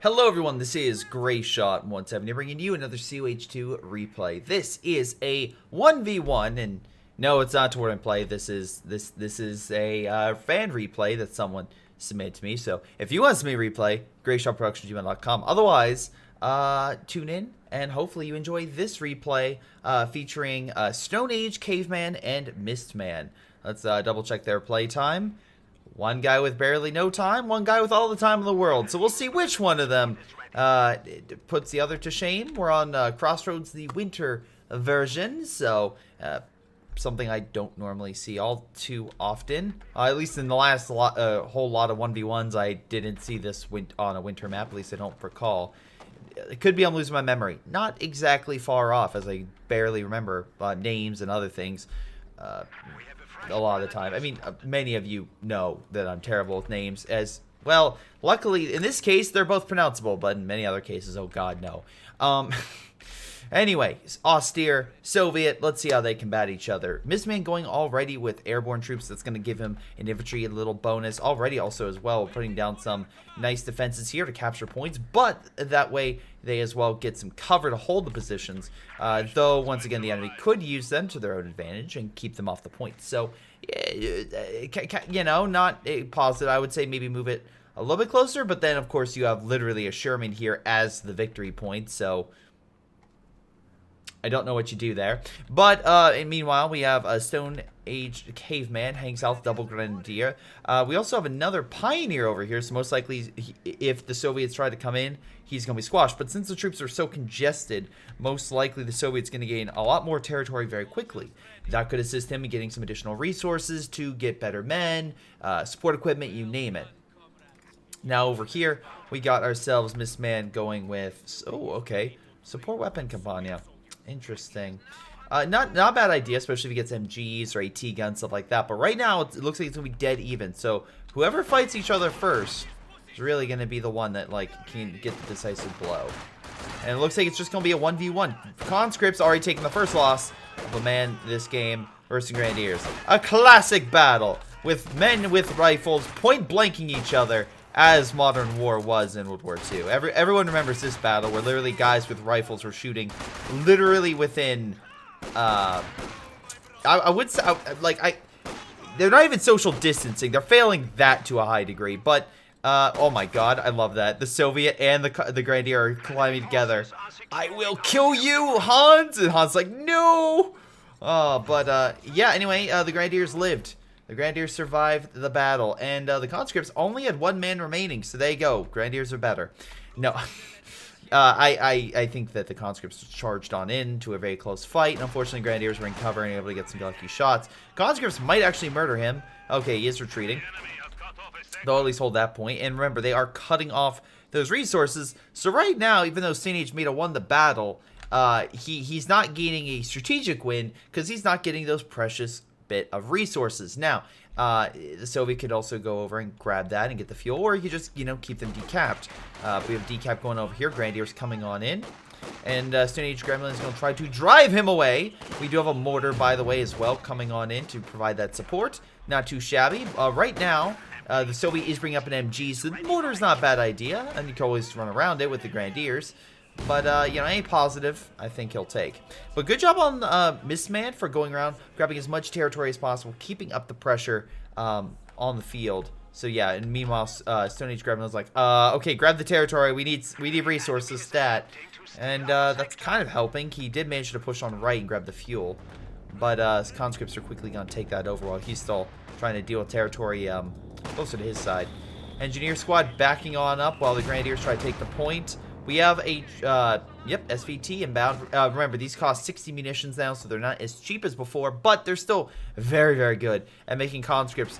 Hello everyone, this is Greyshot 170 bringing you another COH2 replay. This is a 1v1 and no, it's not tournament play. This is a fan replay that someone submitted to me. So if you want to submit a replay, greyshotproductions@gmail.com. Otherwise, tune in and hopefully you enjoy this replay featuring Stone Age Caveman and Mistman. Let's double check their play time. One guy with barely no time, one guy with all the time in the world. So we'll see which one of them puts the other to shame. We're on Crossroads, the winter version, so something I don't normally see all too often. At least in the last whole lot of 1v1s, I didn't see this on a winter map. At least I don't recall. It could be I'm losing my memory. Not exactly far off, as I barely remember names and other things. A lot of the time. I mean, many of you know that I'm terrible with names as well. Luckily, in this case, they're both pronounceable, but in many other cases, oh god, no. Anyway, austere, Soviet, let's see how they combat each other. Mistman going already with airborne troops. That's going to give him an infantry a little bonus. Already also as well, putting down some nice defenses here to capture points. But that way, they as well get some cover to hold the positions. Though, once again, the enemy could use them to their own advantage and keep them off the point. So, you know, not a positive. I would say maybe move it a little bit closer. But then, of course, you have literally a Sherman here as the victory point. So I don't know what you do there. But meanwhile, we have a Stone Age Caveman heading south, double Grenadier. We also have another Pioneer over here, so most likely, if the Soviets try to come in, he's going to be squashed. But since the troops are so congested, most likely the Soviets going to gain a lot more territory very quickly. That could assist him in getting some additional resources to get better men, support equipment, you name it. Now over here, we got ourselves Mistman going with, oh, okay, support weapon Campania. Interesting. Not a bad idea, especially if he gets MGs or AT guns, stuff like that. But right now, it looks like it's going to be dead even. So whoever fights each other first is really going to be the one that, like, can get the decisive blow. And it looks like it's just going to be a 1v1. Conscripts already taking the first loss of a man this game versus Grenadiers. A classic battle with men with rifles point-blanking each other, as modern war was in World War II. Everyone remembers this battle where literally guys with rifles were shooting literally within, I would say, they're not even social distancing. They're failing that to a high degree. But, oh my god, I love that. The Soviet and the Grenadier are climbing together. I will kill you, Hans! And Hans' like, no! Yeah, anyway, the Grenadiers lived. The Grenadiers survived the battle, and the conscripts only had one man remaining, so there you go. Grenadiers are better. No, I think that the conscripts charged on in to a very close fight, and unfortunately Grenadiers were in cover and able to get some lucky shots. Conscripts might actually murder him. Okay, he is retreating. They'll at least hold that point, and remember, they are cutting off those resources, so right now, even though Stone Age may have won the battle, he's not gaining a strategic win, because he's not getting those precious bit of resources. Now, the Soviet could also go over and grab that and get the fuel, or you could just, you know, keep them decapped. We have decap going over here. Grenadiers coming on in. And Stone Age Gremlin is going to try to drive him away. We do have a mortar, by the way, as well, coming on in to provide that support. Not too shabby. Right now, the Soviet is bringing up an MG, so the mortar is not a bad idea, and you can always run around it with the Grenadiers. But, you know, any positive, I think he'll take. But good job on Mistman for going around, grabbing as much territory as possible, keeping up the pressure on the field. So, yeah, and meanwhile, Stone Age Gremlin's like, okay, grab the territory. We need resources, stat. And that's kind of helping. He did manage to push on right and grab the fuel. But conscripts are quickly going to take that over while he's still trying to deal with territory closer to his side. Engineer squad backing on up while the Grenadiers try to take the point. We have a, SVT inbound. Remember, these cost 60 munitions now, so they're not as cheap as before, but they're still very, very good at making conscripts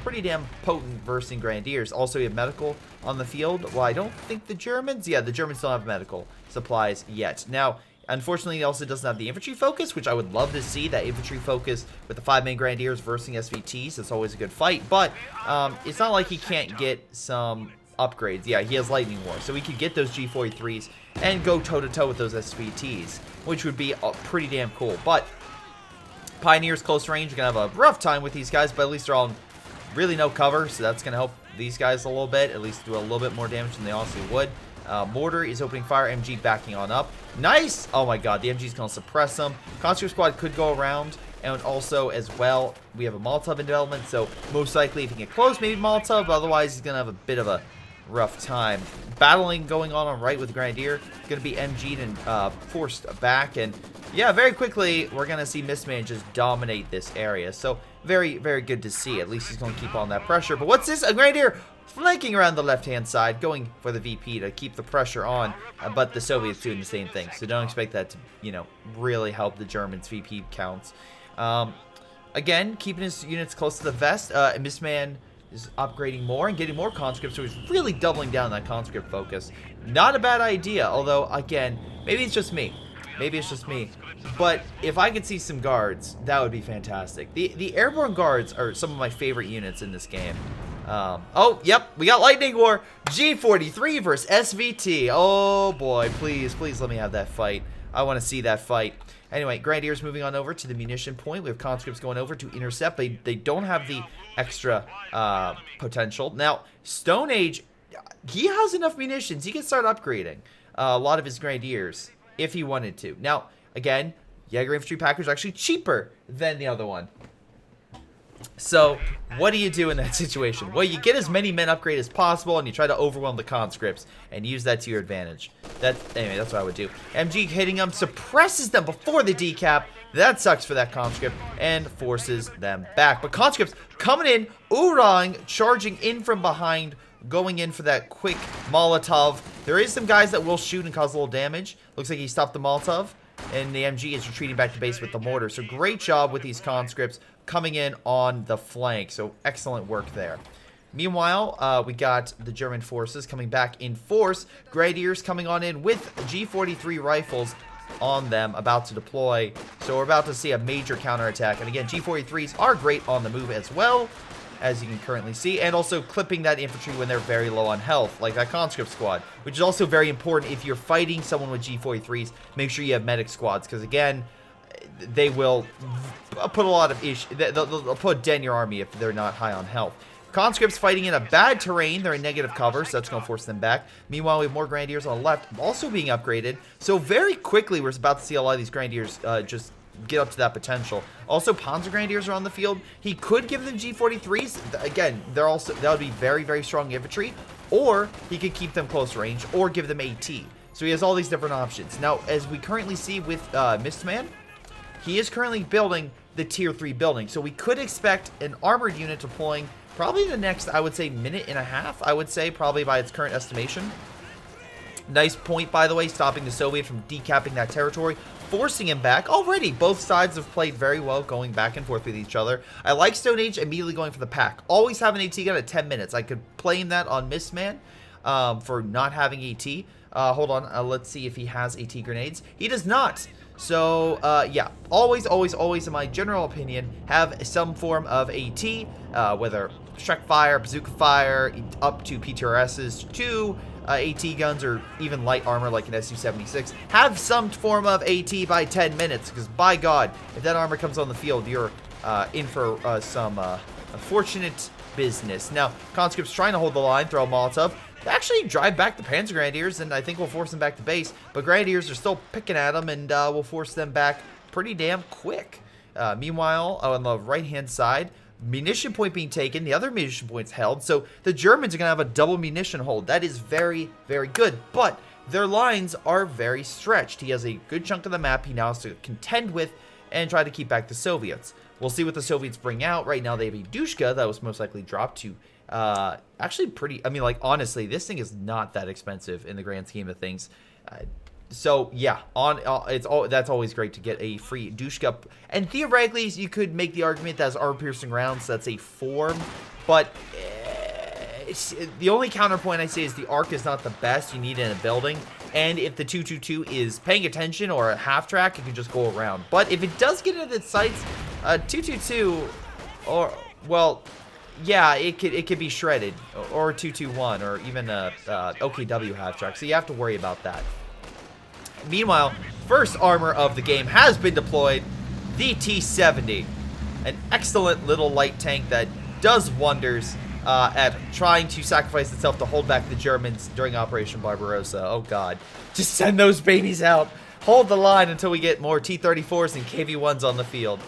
pretty damn potent versus Grenadiers. Also, we have medical on the field. Well, I don't think the Germans, the Germans don't have medical supplies yet. Now, unfortunately, it also doesn't have the infantry focus, which I would love to see, that infantry focus with the 5-man Grenadiers versus SVTs. It's always a good fight, but it's not like he can't get some upgrades. Yeah, he has Lightning War, so we could get those G43s and go toe-to-toe with those SVTs, which would be pretty damn cool. But Pioneers close range are going to have a rough time with these guys, but at least they're all really no cover, so that's going to help these guys a little bit, at least do a little bit more damage than they honestly would. Mortar is opening fire. MG backing on up. Nice! Oh my god, the MG is going to suppress them. Conscript Squad could go around. And also, as well, we have a Molotov in development. So, most likely, if he can get close, maybe Molotov. But otherwise, he's going to have a bit of a rough time. Battling going on right with Grenadier. Going to be MG'd and forced back. And, yeah, very quickly, we're going to see Mistman just dominate this area. So, very, very good to see. At least he's going to keep on that pressure. But what's this? A Grenadier flanking around the left-hand side, going for the VP to keep the pressure on, but the Soviets doing the same thing. So don't expect that to, you know, really help the Germans' VP counts. Again, keeping his units close to the vest. Mistman is upgrading more and getting more conscripts, so he's really doubling down that conscript focus. Not a bad idea, although, again, maybe it's just me. Maybe it's just me. But if I could see some guards, that would be fantastic. The airborne guards are some of my favorite units in this game. Oh, yep, we got Lightning War. G43 versus SVT. Oh, boy, please, please let me have that fight. I want to see that fight. Anyway, Grenadiers moving on over to the munition point. We have conscripts going over to intercept. They don't have the extra potential. Now, Stone Age, he has enough munitions. He can start upgrading a lot of his Grenadiers if he wanted to. Now, again, Jaeger Infantry package is actually cheaper than the other one. So, what do you do in that situation? Well, you get as many men upgraded as possible, and you try to overwhelm the conscripts, and use that to your advantage. Anyway, that's what I would do. MG hitting them, suppresses them before the decap. That sucks for that conscript, and forces them back. But conscripts coming in, oorahing, charging in from behind, going in for that quick Molotov. There is some guys that will shoot and cause a little damage. Looks like he stopped the Molotov, and the MG is retreating back to base with the mortar. So great job with these conscripts coming in on the flank. So excellent work there. Meanwhile, we got the German forces coming back in force. Grenadiers coming on in with G43 rifles on them, about to deploy. So we're about to see a major counterattack. And again, G43s are great on the move as well, as you can currently see, and also clipping that infantry when they're very low on health, like that conscript squad, which is also very important if you're fighting someone with G43s. Make sure you have medic squads, because again, they will put a lot of issues. They'll put a dent in your army if they're not high on health. Conscripts fighting in a bad terrain. They're in negative cover, so that's going to force them back. Meanwhile, we have more Grenadiers on the left, also being upgraded. So very quickly, we're about to see a lot of these Grenadiers just get up to that potential. Also, Panzer Grenadiers are on the field. He could give them G43s. Again, they're also, that would be very, very strong infantry. Or he could keep them close range, or give them AT. So he has all these different options. Now, as we currently see with Mistman, he is currently building the tier 3 building. So we could expect an armored unit deploying probably the next, I would say, minute and a half. I would say, probably by its current estimation. Nice point, by the way, stopping the Soviet from decapping that territory, forcing him back. Already, both sides have played very well, going back and forth with each other. I like Stone Age immediately going for the pack. Always have an AT gun at 10 minutes. I could blame that on Mistman for not having AT. Hold on, let's see if he has AT grenades. He does not. So, yeah, always, in my general opinion, have some form of AT, whether Shrek fire, bazooka fire, up to PTRSs, to AT guns, or even light armor like an Su-76. Have some form of AT by 10 minutes, because by God, if that armor comes on the field, you're in for some unfortunate business. Now, conscripts trying to hold the line, throw a Molotov. They actually drive back the Panzer Grenadiers, and I think we'll force them back to base. But Grenadiers are still picking at them, and we'll force them back pretty damn quick. Meanwhile, on the right-hand side, munition point being taken. The other munition point's held. So the Germans are going to have a double munition hold. That is very, very good. But their lines are very stretched. He has a good chunk of the map he now has to contend with and try to keep back the Soviets. We'll see what the Soviets bring out. Right now, they have a Dushka that was most likely dropped to actually pretty, I mean, like, honestly, this thing is not that expensive in the grand scheme of things. So yeah, that's always great to get a free Dushka. And theoretically, you could make the argument that as armor-piercing rounds, that's a form. But the only counterpoint I say is the arc is not the best you need in a building. And if the 222 is paying attention or a half track, it can just go around. But if it does get into its sights, 222, or, well, yeah, it could be shredded, or 221, or even a OKW half track. So you have to worry about that. Meanwhile, first armor of the game has been deployed, the T-70. An excellent little light tank that does wonders. at trying to sacrifice itself to hold back the Germans during Operation Barbarossa. Oh, God. Just send those babies out. Hold the line until we get more T-34s and KV-1s on the field.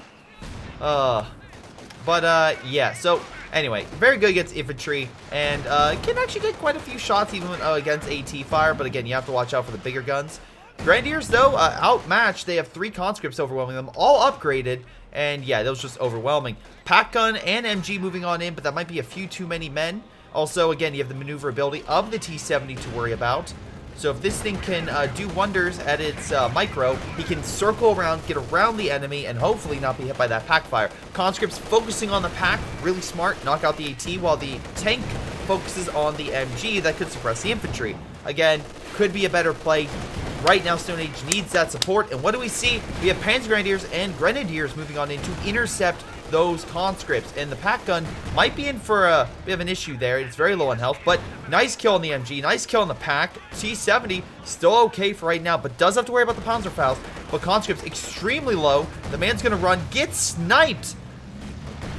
Yeah, so anyway, very good against infantry, and can actually get quite a few shots even against AT fire, but again, you have to watch out for the bigger guns. Grenadiers, though, outmatched. They have 3 conscripts overwhelming them, all upgraded, and yeah, that was just overwhelming. Pack gun and MG moving on in, but that might be a few too many men. Also, again, you have the maneuverability of the T-70 to worry about. So if this thing can do wonders at its micro, he can circle around, get around the enemy, and hopefully not be hit by that pack fire. Conscripts focusing on the pack, really smart, knock out the AT, while the tank focuses on the MG that could suppress the infantry. Again, could be a better play. Right now, Stone Age needs that support, and what do we see? We have Panzer Grenadiers and Grenadiers moving on in to intercept those conscripts, and the pack gun might be in for a bit of an issue there. It's very low on health, but nice kill on the MG, nice kill on the pack. T-70 still okay for right now, but does have to worry about the Panzerfaust. But conscripts extremely low. The man's gonna run, get sniped.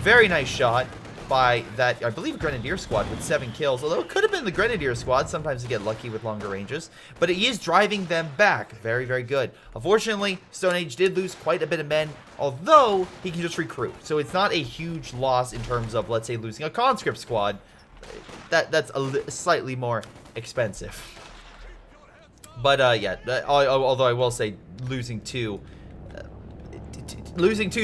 Very nice shot by that, I believe, Grenadier squad with 7 kills, although it could have been the Grenadier squad. Sometimes you get lucky with longer ranges, but he is driving them back. Very, very good. Unfortunately, Stone Age did lose quite a bit of men, although he can just recruit, so it's not a huge loss in terms of, let's say, losing a conscript squad. That's slightly more expensive. But yeah, although I will say losing two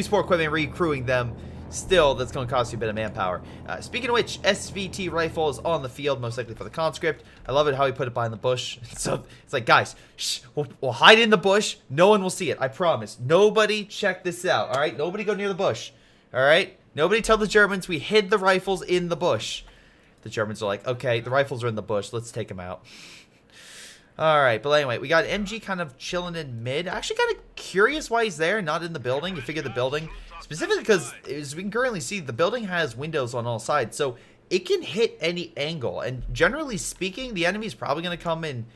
sport equipment, recrewing them, still, that's going to cost you a bit of manpower. Speaking of which, SVT rifle is on the field, most likely for the conscript. I love it how he put it behind the bush. So it's like, guys, shh, we'll hide in the bush. No one will see it. I promise. Nobody check this out. All right, nobody go near the bush. All right, nobody tell the Germans we hid the rifles in the bush. The Germans are like, okay, the rifles are in the bush. Let's take them out. All right, but anyway, we got MG kind of chilling in mid. Actually, kind of curious why he's there, not in the building. You figure the building, specifically because, as we can currently see, the building has windows on all sides, so it can hit any angle. And generally speaking, the enemy's probably going to come in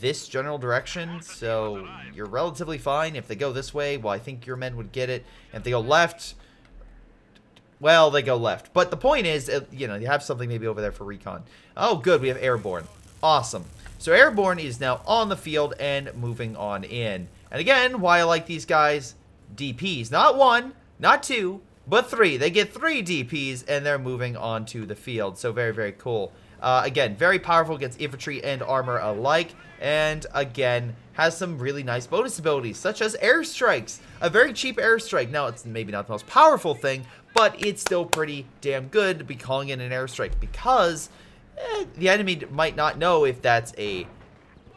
this general direction, so you're relatively fine. If they go this way, well, I think your men would get it. And if they go left, well, they go left. But the point is, you know, you have something maybe over there for recon. Oh, good, we have airborne. Awesome. So Airborne is now on the field and moving on in. And again, why I like these guys, DPs. Not 1, not 2, but 3. They get 3 DPs and they're moving on to the field. So very, very cool. Again, very powerful against infantry and armor alike. And again, has some really nice bonus abilities, such as airstrikes. A very cheap airstrike. Now, it's maybe not the most powerful thing, but it's still pretty damn good to be calling in an airstrike, because the enemy might not know if that's a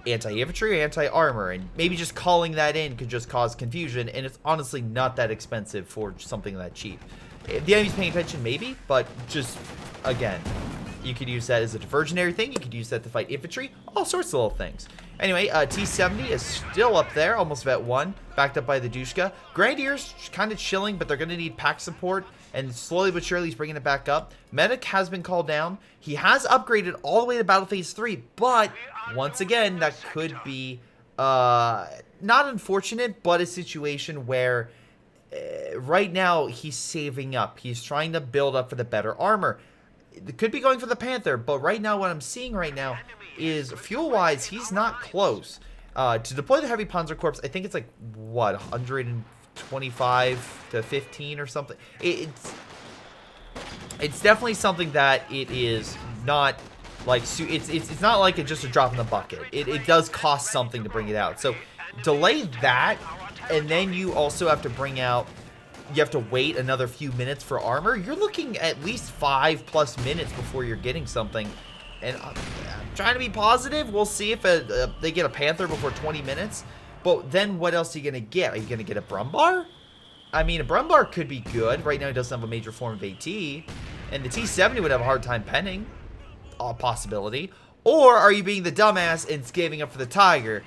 anti-infantry or anti-armor, and maybe just calling that in could just cause confusion, and it's honestly not that expensive for something that cheap. If the enemy's paying attention, maybe, but just, again, you could use that as a diversionary thing, you could use that to fight infantry, all sorts of little things. Anyway, T-70 is still up there, almost vet 1, backed up by the Dushka. Grenadiers kind of chilling, but they're going to need pack support, and slowly but surely he's bringing it back up. Medic has been called down. He has upgraded all the way to Battle Phase 3, but once again, that could be not unfortunate, but a situation where right now he's saving up. He's trying to build up for the better armor. It could be going for the Panther, but right now what I'm seeing right now is fuel-wise, he's not close. To deploy the Heavy Panzer Corps, I think it's like, what, 125 to 15 or something. It's definitely something that it is not like, it's not like it's just a drop in the bucket. It does cost something to bring it out. So delay that, and then you also have to bring out, you have to wait another few minutes for armor. You're looking at least 5+ minutes before you're getting something. And I'm trying to be positive. We'll see if they get a Panther before 20 minutes. But then what else are you going to get? Are you going to get a Brumbar? I mean, a Brumbar could be good. Right now, he doesn't have a major form of AT. And the T-70 would have a hard time penning. A possibility. Or are you being the dumbass and giving up for the Tiger?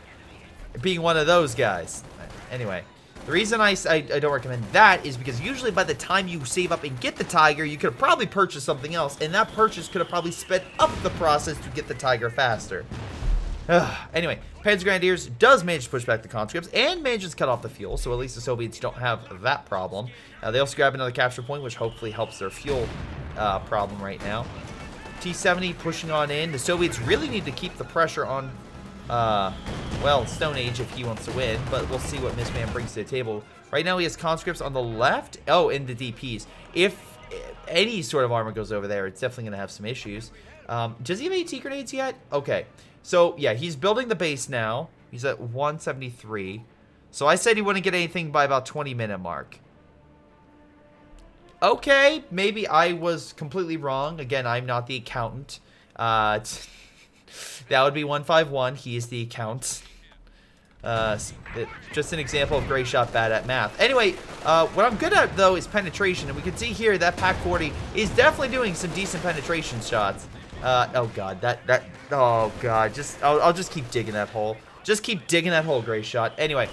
Being one of those guys. Anyway. The reason I don't recommend that is because usually by the time you save up and get the Tiger, you could have probably purchased something else, and that purchase could have probably sped up the process to get the Tiger faster. Anyway, Panzer Grenadiers does manage to push back the conscripts and manages to cut off the fuel, so at least the Soviets don't have that problem. They also grab another capture point, which hopefully helps their fuel problem right now. T-70 pushing on in. The Soviets really need to keep the pressure on, well, Stone Age if he wants to win. But we'll see what Mistman brings to the table. Right now he has conscripts on the left. Oh, and the DPs. If any sort of armor goes over there, it's definitely going to have some issues. Does he have AT grenades yet? Okay. So, yeah, he's building the base now. He's at 173. So I said he wouldn't get anything by about 20-minute mark. Okay, maybe I was completely wrong. Again, I'm not the accountant. That would be 151. He is the accountant. Just an example of Greyshot bad at math. Anyway, what I'm good at, though, is penetration. And we can see here that Pack 40 is definitely doing some decent penetration shots. Oh, God. Oh, God. I'll just keep digging that hole. Just keep digging that hole, Greyshot. Anyway,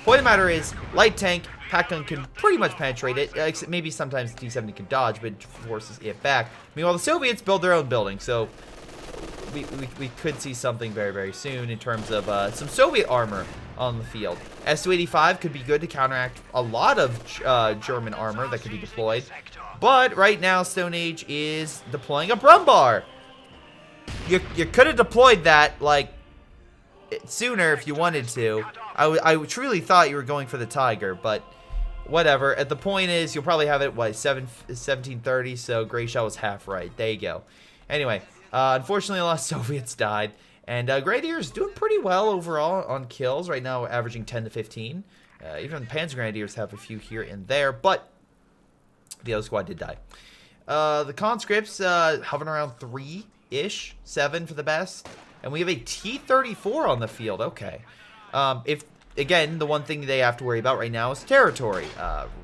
point of the matter is, light tank, Pack gun can pretty much penetrate it. Except maybe sometimes the T-70 can dodge, but it forces it back. Meanwhile, the Soviets build their own building, so we could see something very, very soon in terms of some Soviet armor on the field. S-285 could be good to counteract a lot of German armor that could be deployed. But right now, Stone Age is deploying a Brumbar. You could have deployed that, like, sooner if you wanted to. I truly thought you were going for the Tiger, but whatever. The point is, you'll probably have it, what, 1730, so Greyshot was half right. There you go. Anyway, unfortunately, a lot of Soviets died, and Grenadiers doing pretty well overall on kills. Right now, averaging 10 to 15. Even the Panzer Grenadiers have a few here and there, but the other squad did die. The conscripts hovering around 3-ish, 7 for the best. And we have a T-34 on the field. Okay. Again, the one thing they have to worry about right now is territory.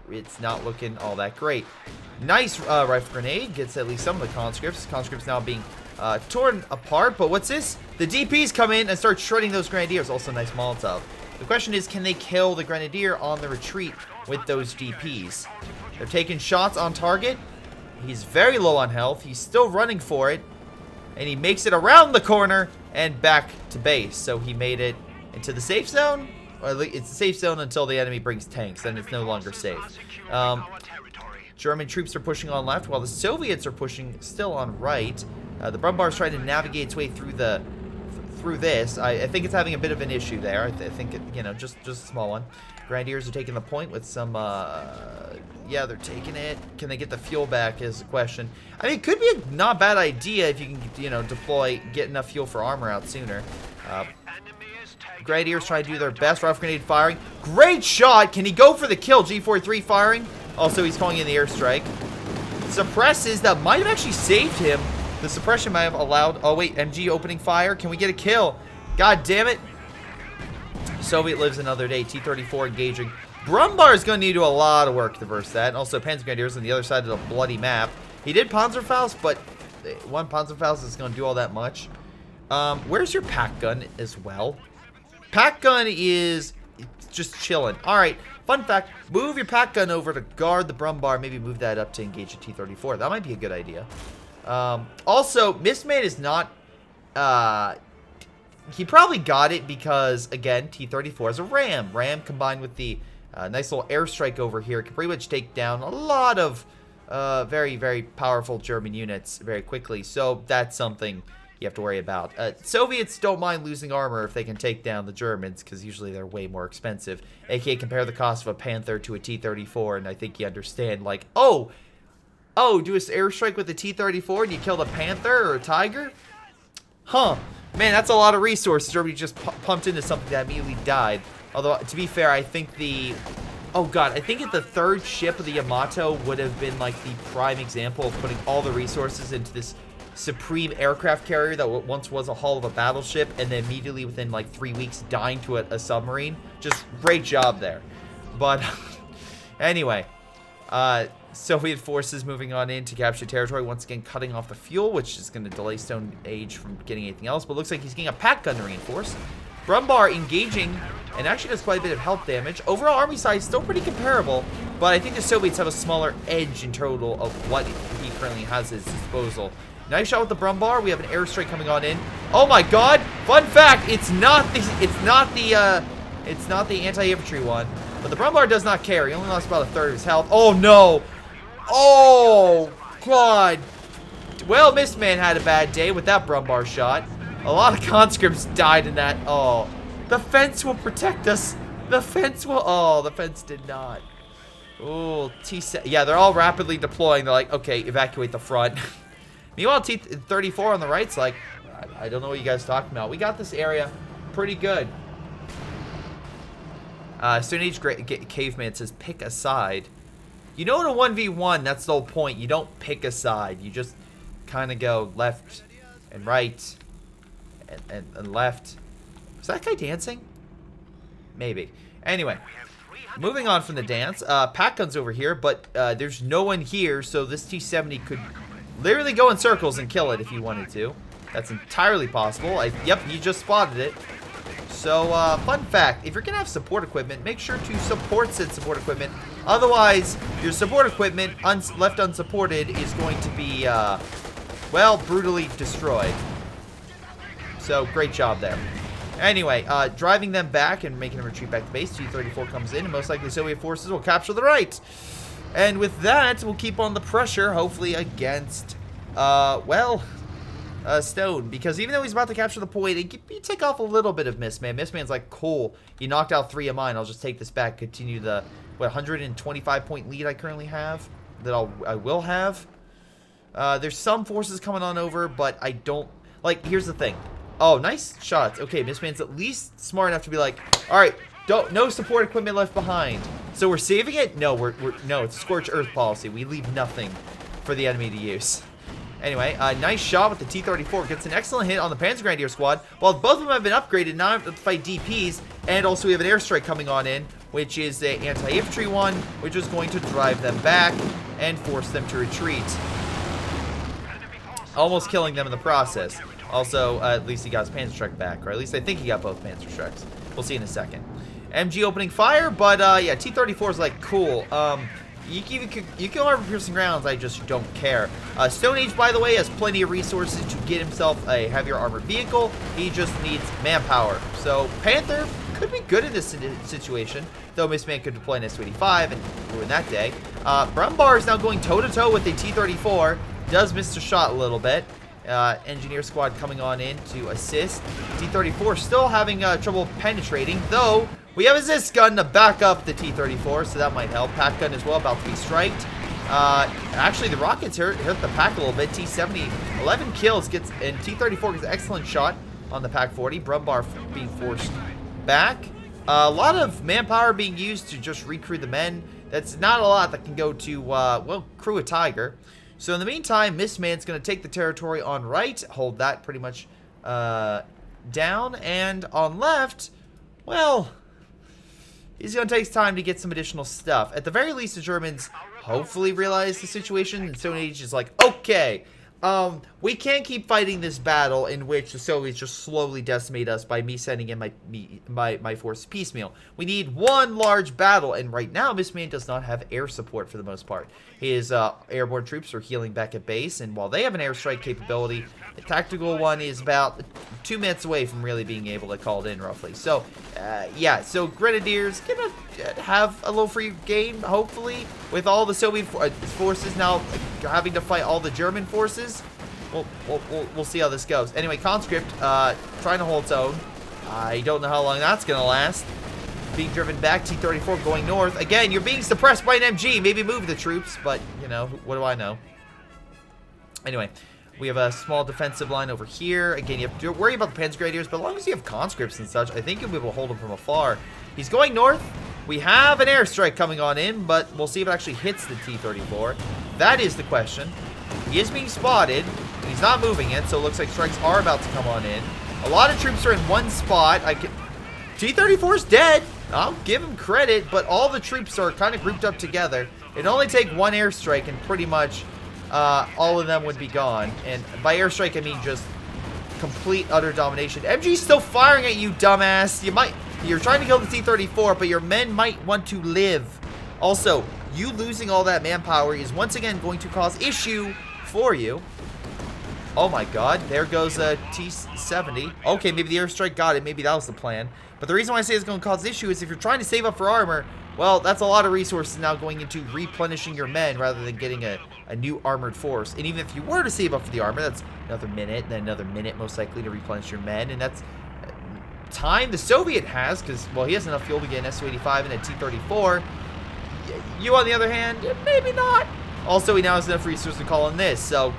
It's not looking all that great. Nice rifle grenade. Gets at least some of the conscripts. Conscripts now being torn apart. But what's this? The DPs come in and start shredding those grenadiers. Also nice Molotov. The question is, can they kill the grenadier on the retreat with those DPs? They're taking shots on target. He's very low on health. He's still running for it. And he makes it around the corner and back to base. So he made it into the safe zone. Or it's the safe zone until the enemy brings tanks. Then it's no longer safe. German troops are pushing on left while the Soviets are pushing still on right. The Brumbar's trying to navigate its way through this. I think it's having a bit of an issue there. I think it, you know, just a small one. Grenadiers are taking the point with some, yeah, they're taking it. Can they get the fuel back is the question. I mean, it could be a not bad idea if you can, you know, get enough fuel for armor out sooner. Grenadiers try to do their best. Rifle grenade firing. Great shot. Can he go for the kill? G43 firing. Also, he's calling in the airstrike. Suppresses. That might have actually saved him. The suppression might have allowed... Oh, wait. MG opening fire. Can we get a kill? God damn it. Soviet lives another day. T-34 engaging. Brumbar is going to need to do a lot of work to reverse that. And also, Panzer Grenadiers on the other side of the bloody map. He did Panzerfaust, but one Panzerfaust is going to do all that much. Where's your pack gun as well? Pack gun is just chilling. All right. Fun fact, move your pack gun over to guard the Brumbar. Maybe move that up to engage a T-34. That might be a good idea. Also, Mistman is not... he probably got it because, again, T-34 is a Ram. Ram combined with the nice little airstrike over here can pretty much take down a lot of very, very powerful German units very quickly. So that's something you have to worry about. Soviets don't mind losing armor if they can take down the Germans because usually they're way more expensive. AKA compare the cost of a Panther to a T-34 and I think you understand like, oh, do an airstrike with a T-34 and you kill a Panther or a Tiger? Huh. Man, that's a lot of resources. Germany just pumped into something that immediately died. Although, to be fair, I think the... Oh, God. I think the third ship of the Yamato would have been, like, the prime example of putting all the resources into this supreme aircraft carrier that once was a hull of a battleship and then immediately within, like, 3 weeks dying to a submarine. Just great job there. But, anyway. Soviet forces moving on in to capture territory, once again cutting off the fuel, which is going to delay Stone Age from getting anything else, but looks like he's getting a pack gun to reinforce. Brumbar engaging, and actually does quite a bit of health damage. Overall army size still pretty comparable, but I think the Soviets have a smaller edge in total of what he currently has at his disposal. Nice shot with the Brumbar. We have an airstrike coming on in. Oh my God! Fun fact: it's not the anti-infantry one, but the Brumbar does not carry. He only lost about a third of his health. Oh no! Oh, God. Well, Mistman had a bad day with that Brumbar shot. A lot of conscripts died in that. Oh, the fence will protect us. The fence will. Oh, the fence did not. Oh, yeah, they're all rapidly deploying. They're like, okay, evacuate the front. Meanwhile, T-34 on the right's like, I don't know what you guys are talking about. We got this area pretty good. Stone Age Caveman says, pick a side. You know, in a 1v1, that's the whole point. You don't pick a side. You just kind of go left and right and left. Is that guy dancing? Maybe. Anyway, moving on from the dance. Pack gun's over here, but there's no one here, so this T-70 could literally go in circles and kill it if you wanted to. That's entirely possible. Yep, you just spotted it. So, fun fact, if you're going to have support equipment, make sure to support said support equipment. Otherwise, your support equipment, left unsupported, is going to be, well, brutally destroyed. So, great job there. Anyway, driving them back and making them retreat back to base, T-34 comes in, and most likely Soviet forces will capture the right. And with that, we'll keep on the pressure, hopefully against, well, Stone. Because even though he's about to capture the point, you take off a little bit of Mistman. Mistman's like, cool, you knocked out 3 of mine, I'll just take this back, continue the, what, 125-point lead I currently have, that I will have. There's some forces coming on over, but I don't, like, here's the thing. Oh, nice shots. Okay, Mistman's at least smart enough to be like, all right, no support equipment left behind. So we're saving it? No, no, it's Scorched Earth policy. We leave nothing for the enemy to use. Anyway, nice shot with the T-34. Gets an excellent hit on the Panzergrenadier squad. While both of them have been upgraded, now I have to fight DPs. And also we have an airstrike coming on in, which is an anti-infantry one, which is going to drive them back and force them to retreat. Almost killing them in the process. Also, at least he got his Panzerstrike back, or at least I think he got both Panzerstrikes. We'll see in a second. MG opening fire, but yeah, T-34 is like, cool. You kill armor piercing rounds, I just don't care. Stone Age, by the way, has plenty of resources to get himself a heavier armored vehicle. He just needs manpower. So Panther could be good in this situation, though Mistman could deploy an S-285 and ruin that day. Brumbar is now going toe-to-toe with the T-34. Does miss the shot a little bit. Engineer squad coming on in to assist. T-34 still having trouble penetrating, though we have a Zist gun to back up the T-34, so that might help. Pack gun as well, about to be striked. Actually, the rockets hurt the pack a little bit. T-70, 11 kills, and T-34 gets an excellent shot on the Pack 40. Brumbar being forced back. A lot of manpower being used to just recruit the men. That's not a lot that can go to, well, crew a Tiger. So in the meantime, Mistman's going to take the territory on right, hold that pretty much down, and on left, well, he's going to take time to get some additional stuff. At the very least, the Germans hopefully realize the situation, and Stone Age is like, okay, we can't keep fighting this battle in which the Soviets just slowly decimate us by me sending in my forces piecemeal. We need one large battle, and right now, Mistman does not have air support for the most part. His airborne troops are healing back at base, and while they have an airstrike capability, the tactical one is about 2 minutes away from really being able to call it in, roughly. So, yeah, so Grenadiers gonna have a little free game, hopefully, with all the Soviet forces now having to fight all the German forces. We'll see how this goes. Anyway, Conscript trying to hold its own. I don't know how long that's gonna last. Being driven back, T-34 going north. Again, you're being suppressed by an MG. Maybe move the troops, but, you know, what do I know? Anyway, we have a small defensive line over here. Again, you have to worry about the Panzergrenadiers, but as long as you have conscripts and such, I think you'll be able to hold them from afar. He's going north. We have an airstrike coming on in, but we'll see if it actually hits the T-34. That is the question. He is being spotted. He's not moving it, so it looks like strikes are about to come on in. A lot of troops are in one spot. T-34 is dead. I'll give him credit, but all the troops are kind of grouped up together. It'd only take one airstrike and pretty much all of them would be gone. And by airstrike, I mean just complete, utter domination. MG's still firing at you, dumbass. You're trying to kill the T-34, but your men might want to live. Also, you losing all that manpower is once again going to cause issue for you. Oh my god, there goes a T-70. Okay, maybe the airstrike got it. Maybe that was the plan. But the reason why I say it's going to cause issue is if you're trying to save up for armor, well, that's a lot of resources now going into replenishing your men rather than getting a a new armored force. And even if you were to save up for the armor, that's another minute, then another minute most likely to replenish your men. And that's time the Soviet has, because, well, he has enough fuel to get an Su-85 and a T-34. You, on the other hand, maybe not. Also, he now has enough resources to call in this, so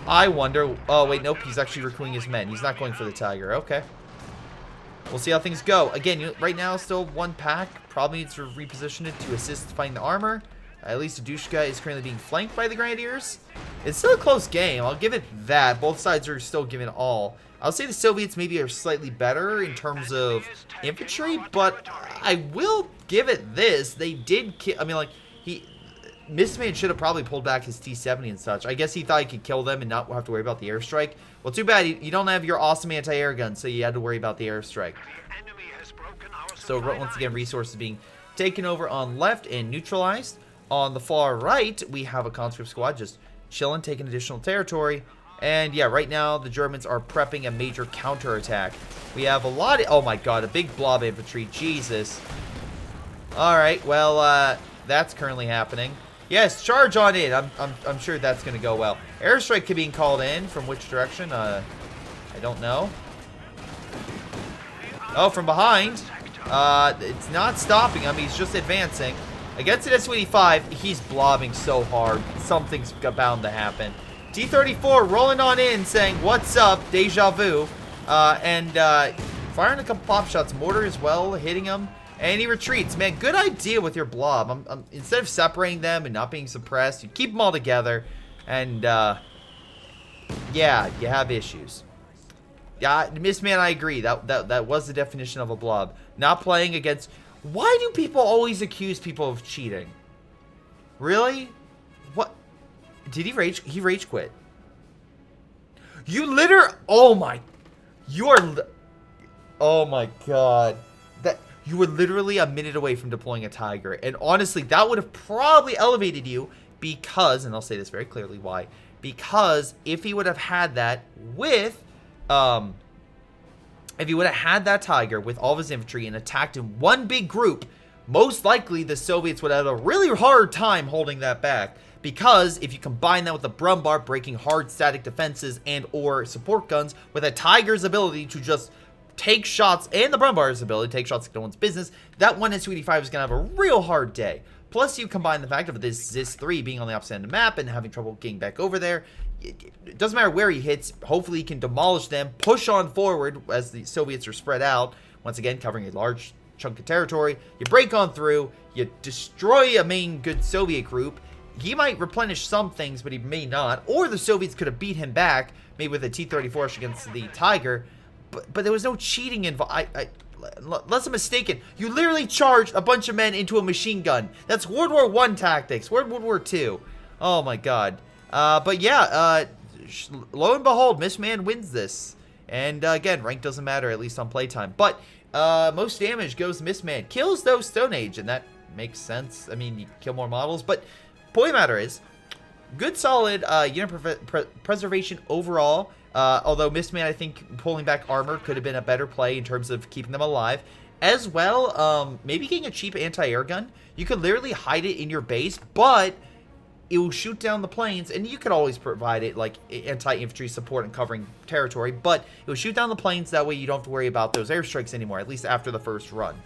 I wonder. Oh, wait, nope, he's actually recruiting his men. He's not going for the Tiger. Okay. We'll see how things go. Again, right now, still one pack. Probably needs to reposition it to assist fighting the armor. At least Adushka is currently being flanked by the Grenadiers. It's still a close game. I'll give it that. Both sides are still giving all. I'll say the Soviets maybe are slightly better in terms of infantry, but I will give it this. They did kill. I mean, like, Mistman should have probably pulled back his T-70 and such. I guess he thought he could kill them and not have to worry about the airstrike. Well, too bad you don't have your awesome anti-air gun, so you had to worry about the airstrike. So once again, resources being taken over on left and neutralized. On the far right, we have a conscript squad just chilling, taking additional territory. And yeah, right now the Germans are prepping a major counterattack. We have a lot of, oh my god, a big blob infantry. Jesus. All right, well, that's currently happening. Yes, charge on in. I'm sure that's going to go well. Airstrike being called in from which direction? I don't know. Oh, from behind. It's not stopping him. He's just advancing. Against an Su-85, he's blobbing so hard. Something's bound to happen. T-34 rolling on in, saying, "What's up, deja vu?" And firing a couple pop shots. Mortar as well, hitting him. And he retreats. Man, good idea with your blob. Instead of separating them and not being suppressed, you keep them all together. And, yeah, you have issues. Yeah, Mistman, I agree. That was the definition of a blob. Not playing against... Why do people always accuse people of cheating? Really? What? Did he rage? He rage quit. You oh my... You are... Oh my god. You were literally a minute away from deploying a Tiger. And honestly, that would have probably elevated you because, and I'll say this very clearly why, because if he would have had that with, if he would have had that Tiger with all of his infantry and attacked in one big group, most likely the Soviets would have a really hard time holding that back. Because if you combine that with the Brumbar breaking hard static defenses and or support guns with a Tiger's ability to just take shots, and the Brumbar's ability to take shots like no one's business, that one Su-85 is going to have a real hard day. Plus, you combine the fact of this Zis-3 being on the opposite end of the map and having trouble getting back over there. It doesn't matter where he hits. Hopefully, he can demolish them, push on forward as the Soviets are spread out. Once again, covering a large chunk of territory. You break on through. You destroy a main good Soviet group. He might replenish some things, but he may not. Or the Soviets could have beat him back, maybe with a T-34 against the Tiger. But there was no cheating involved. Unless I'm mistaken, you literally charged a bunch of men into a machine gun. That's World War I tactics. World War II. Oh my god. But yeah, lo and behold, Mistman wins this. And again, rank doesn't matter, at least on playtime. But most damage goes to Mistman. Kills those Stone Age, and that makes sense. I mean, you kill more models. But point of the matter is, good solid unit preservation overall. Although Mistman, I think, pulling back armor could have been a better play in terms of keeping them alive. As well, maybe getting a cheap anti-air gun. You could literally hide it in your base, but it will shoot down the planes, and you could always provide it, like, anti-infantry support and covering territory, but it will shoot down the planes, that way you don't have to worry about those airstrikes anymore, at least after the first run.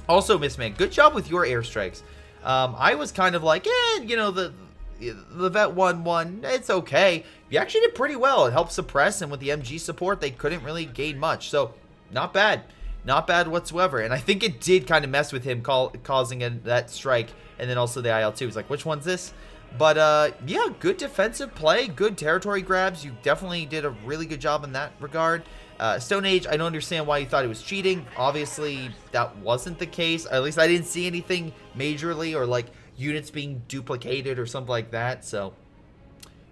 Also, Mistman, good job with your airstrikes. I was kind of like, you know, the Vet 1-1, it's okay. You actually did pretty well. It helped suppress, and with the MG support, they couldn't really gain much. So, not bad. Not bad whatsoever. And I think it did kind of mess with him, causing that strike, and then also the IL-2. He's like, which one's this? But, yeah, good defensive play, good territory grabs. You definitely did a really good job in that regard. Stone Age, I don't understand why you thought he was cheating. Obviously, that wasn't the case. At least I didn't see anything majorly, or, like, units being duplicated or something like that. So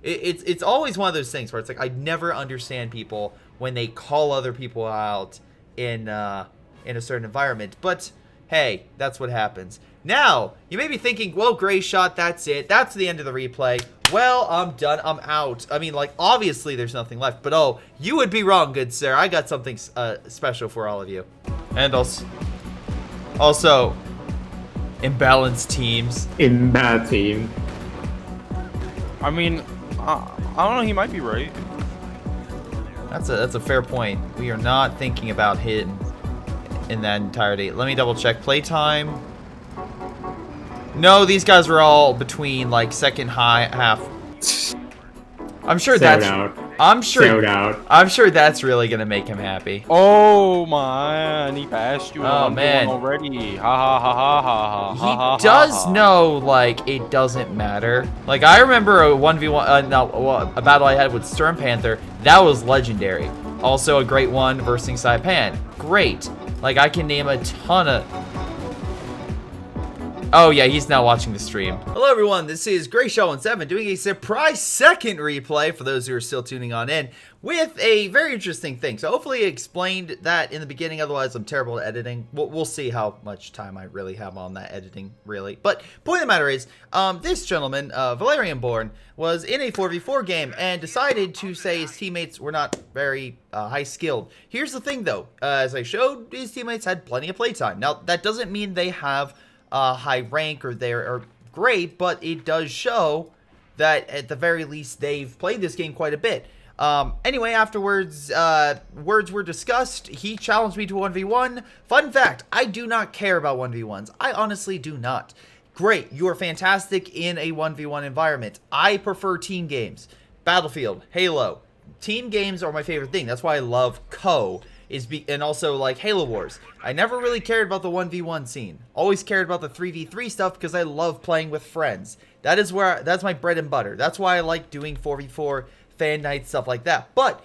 it's always one of those things where it's like, I never understand people when they call other people out in a certain environment. But hey, that's what happens. Now you may be thinking, well, Greyshot, that's it, that's the end of the replay. Well, I'm done, I'm out. I mean, like, obviously there's nothing left, but oh, you would be wrong, good sir. I got something special for all of you. And also imbalanced teams. In bad team. I mean, I don't know. He might be right. That's a fair point. We are not thinking about him in that entirety. Let me double check. Playtime. No, these guys are all between like second half. I'm sure that's. I'm sure that's really gonna make him happy. Oh man, he passed you. Oh man, already. Ha ha ha ha ha ha. He does know like it doesn't matter. Like I remember a 1v1, a battle I had with Stern Panther. That was legendary. Also a great one versus Saipan. Great. Like I can name a ton of. Oh yeah, he's now watching the stream. Hello everyone, this is Greyshot17 doing a surprise second replay for those who are still tuning on in with a very interesting thing. So hopefully I explained that in the beginning, otherwise I'm terrible at editing. We'll see how much time I really have on that editing, really. But point of the matter is, this gentleman, Valerian Born, was in a 4v4 game and decided to say his teammates were not very high skilled. Here's the thing though, as I showed, his teammates had plenty of playtime. Now that doesn't mean they have high rank or they're great, but it does show that at the very least they've played this game quite a bit. Anyway, afterwards, words were discussed. He challenged me to 1v1. Fun fact, I do not care about 1v1s. I honestly do not. Great, you are fantastic in a 1v1 environment. I prefer team games. Battlefield, Halo. Team games are my favorite thing. That's why I love Co. And also like Halo Wars. I never really cared about the 1v1 scene. Always cared about the 3v3 stuff because I love playing with friends. That's my bread and butter. That's why I like doing 4v4 fan nights, stuff like that. But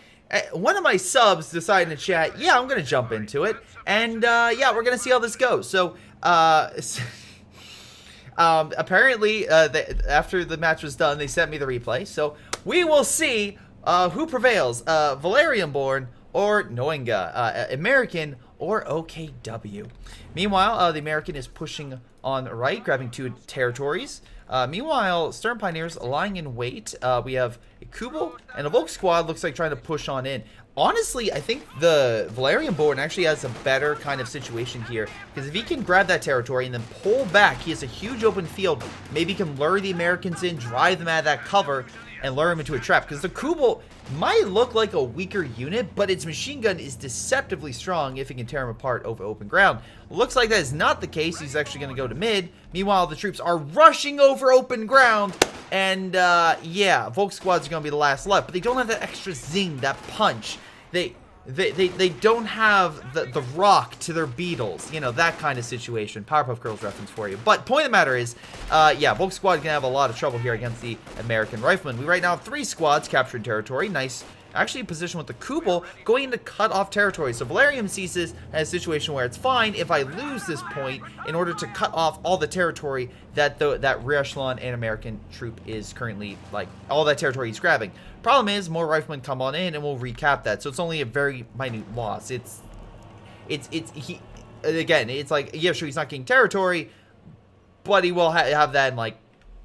one of my subs decided in the chat, yeah, I'm gonna jump into it, and yeah, we're gonna see how this goes. So apparently after the match was done, they sent me the replay. So we will see who prevails, Valerian Born or Noinga, American or OKW. Meanwhile, the American is pushing on the right, grabbing 2 territories. Meanwhile, Stern Pioneers lying in wait. We have a Kubel and a Volk squad looks like trying to push on in. Honestly, I think the Valerian Born actually has a better kind of situation here, because if he can grab that territory and then pull back, he has a huge open field. Maybe he can lure the Americans in, drive them out of that cover, and lure him into a trap, because the Kubel might look like a weaker unit, but its machine gun is deceptively strong if it can tear him apart over open ground. Looks like that is not the case. He's actually going to go to mid. Meanwhile, the troops are rushing over open ground, and yeah, Volk squads are going to be the last left, but they don't have that extra zing, that punch. They don't have the rock to their beetles, you know, that kind of situation. Powerpuff Girls reference for you. But point of the matter is, yeah, Volk squad can have a lot of trouble here against the American Riflemen. We right now have 3 squads capturing territory. Nice, actually position with the Kubel going to cut off territory. So Valerian sees this as a situation where it's fine if I lose this point in order to cut off all the territory that that rear echelon and American troop is currently, like, all that territory he's grabbing. Problem is, more riflemen come on in and we'll recap that. So it's only a very minute loss. Again, it's like, yeah, sure, he's not getting territory, but he will have that in like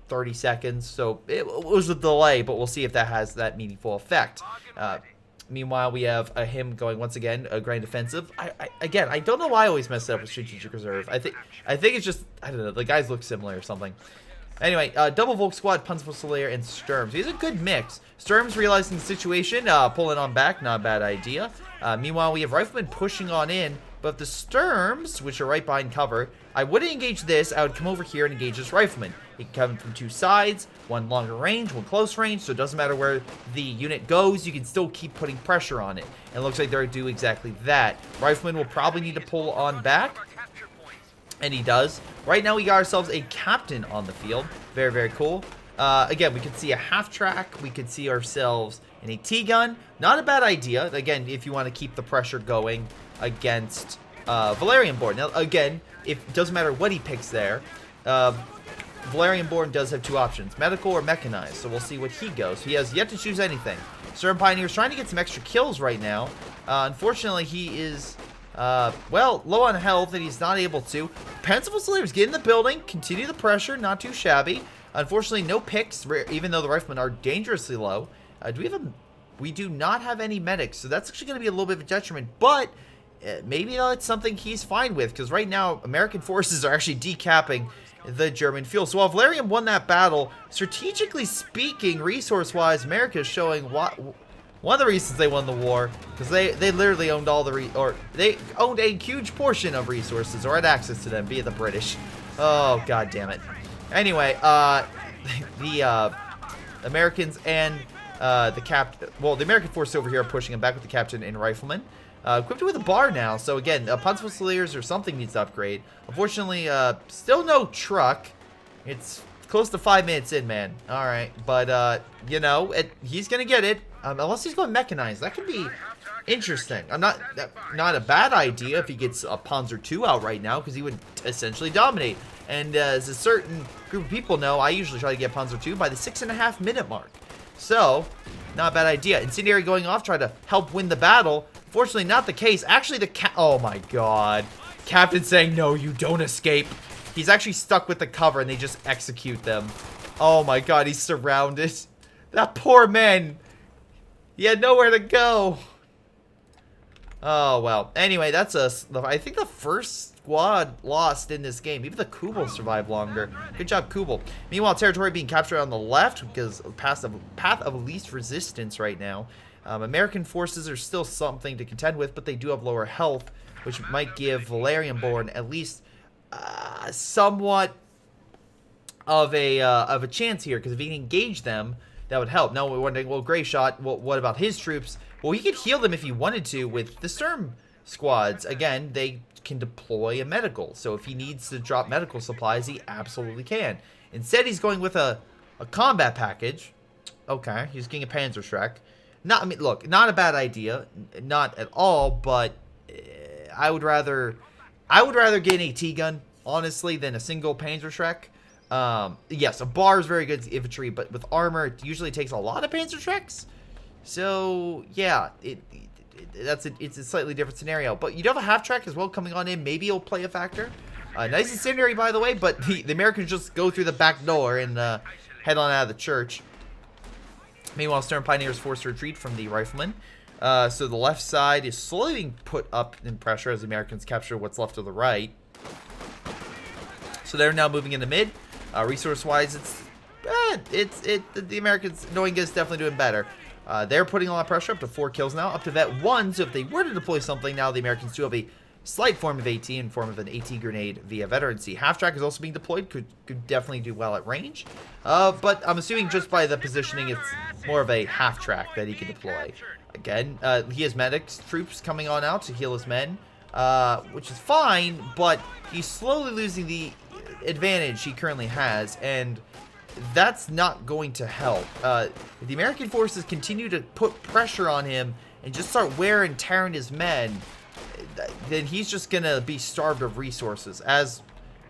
30 seconds. So it was a delay, but we'll see if that has that meaningful effect. Meanwhile, we have him going once again a grand defensive. Again, I don't know why I always mess it up with strategic reserve. I think it's just, I don't know, the guys look similar or something. Anyway, double Volk squad, Punzful Slayer, and Sturms. He's a good mix. Sturms realizing the situation, pulling on back, not a bad idea. Meanwhile, we have Riflemen pushing on in, but the Sturms, which are right behind cover, I wouldn't engage this. I would come over here and engage this Rifleman. He can come from 2 sides, one longer range, one close range, so it doesn't matter where the unit goes, you can still keep putting pressure on it. And it looks like they're do exactly that. Rifleman will probably need to pull on back. And he does. Right now, we got ourselves a captain on the field. Very, very cool. Again, we could see a half-track. We could see ourselves in a T-gun. Not a bad idea. Again, if you want to keep the pressure going against Valerian Born. Now, again, it doesn't matter what he picks there. Valerian Born does have 2 options, medical or mechanized. So we'll see what he goes. He has yet to choose anything. Stern Pioneer's trying to get some extra kills right now. Unfortunately, he is... well, low on health, and he's not able to. Punzful Slayers get in the building, continue the pressure, not too shabby. Unfortunately, no picks, even though the riflemen are dangerously low. We do not have any medics, so that's actually going to be a little bit of a detriment, but maybe that's something he's fine with, because right now, American forces are actually decapping the German fuel. So while Valerian won that battle, strategically speaking, resource-wise, America is showing what one of the reasons they won the war, because they literally owned all the they owned a huge portion of resources, or had access to them via the British. Oh, god damn it. Anyway, the Americans and the American force over here are pushing him back with the captain and rifleman. Equipped with a bar now, so again, Panzerfusiliers or something needs to upgrade. Unfortunately, still no truck. It's close to 5 minutes in, man. Alright, but, you know, he's gonna get it. Unless he's going mechanized. That could be interesting. Not a bad idea if he gets a Panzer II out right now, because he would essentially dominate. And as a certain group of people know, I usually try to get Panzer II by the 6.5 minute mark. So, not a bad idea. Incendiary going off, try to help win the battle. Fortunately, not the case. Actually, oh my god. Captain saying, no, you don't escape. He's actually stuck with the cover, and they just execute them. Oh my god, he's surrounded. That poor man. He had nowhere to go. Oh, well. Anyway, that's I think the first squad lost in this game. Even the Kubel survived longer. Good job, Kubel. Meanwhile, territory being captured on the left because path of least resistance right now. American forces are still something to contend with, but they do have lower health, which might give Valerian-born at least somewhat of a chance here, because if he can engage them, that would help. Now we're wondering, well, Greyshot, what about his troops? Well, he could heal them if he wanted to with the Sturm squads. Again, they can deploy a medical, so if he needs to drop medical supplies, he absolutely can. Instead, he's going with a combat package. Okay, he's getting a Panzerschreck. I mean, look, not a bad idea, not at all, but I would rather get an AT gun, honestly, than a single Panzerschreck. Yes, a bar is very good as infantry, but with armor, it usually takes a lot of Panzerschrecks. So, yeah, it's a slightly different scenario. But you do have a half-track as well coming on in. Maybe it'll play a factor. Nice incendiary, by the way, but the Americans just go through the back door and head on out of the church. Meanwhile, Stern Pioneers forced to retreat from the riflemen. So the left side is slowly being put up in pressure as the Americans capture what's left of the right. So they're now moving into mid. Resource-wise, the Americans, knowing is definitely doing better. They're putting a lot of pressure, up to 4 kills now, up to Vet 1. So if they were to deploy something, now the Americans do have a slight form of AT in form of an AT grenade via veterancy. Half-track is also being deployed, could definitely do well at range. But I'm assuming just by the positioning, it's more of a half-track that he can deploy. Again, he has medics troops coming on out to heal his men, which is fine, but he's slowly losing the advantage he currently has, and that's not going to help. If the American forces continue to put pressure on him and just start wear and tearing his men, then he's just gonna be starved of resources. As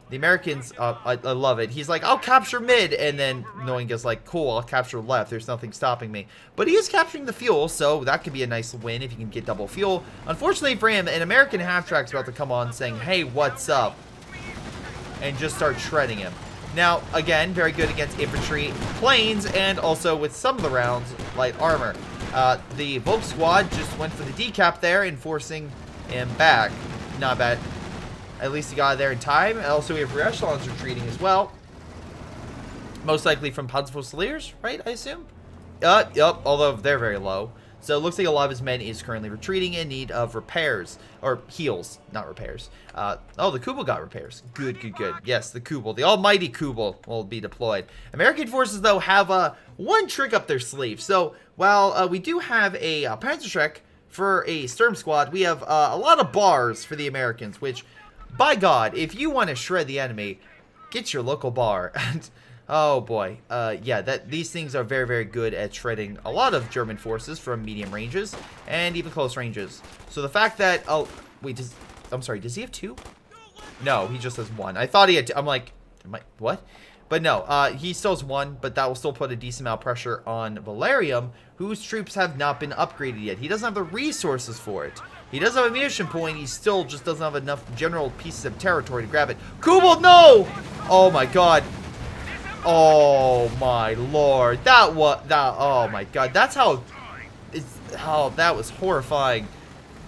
the Americans, I love it. He's like, I'll capture mid, and then knowing is like, cool, I'll capture left. There's nothing stopping me. But he is capturing the fuel, so that could be a nice win if he can get double fuel. Unfortunately for him, an American half-track's about to come on saying, hey, what's up? And just start shredding him. Now, again, very good against infantry, planes, and also with some of the rounds, light armor. The Volk squad just went for the decap there, enforcing him back. Not bad. At least he got there in time. And also, we have rear echelons retreating as well. Most likely from Panzerfusiliers, right? I assume? Yep, although they're very low. So it looks like a lot of his men is currently retreating in need of repairs. Or heals, not repairs. Oh, the Kubel got repairs. Good. Yes, the Kubel. The almighty Kubel will be deployed. American forces, though, have one trick up their sleeve. So while we do have a Panzerschreck for a Sturm squad, we have a lot of bars for the Americans, which, by God, if you want to shred the enemy, get your local bar. And oh boy, yeah, these things are very, very good at shredding a lot of German forces from medium ranges and even close ranges. So the fact that, oh, wait, I'm sorry, does he have 2? No, he just has 1. I thought he had 2. I'm like, what? But no, he still has 1, but that will still put a decent amount of pressure on Valerium, whose troops have not been upgraded yet. He doesn't have the resources for it. He does have a munition point, he still just doesn't have enough general pieces of territory to grab it. Kubel, no! Oh my god. Oh my lord. Oh my god. That's how, that was horrifying.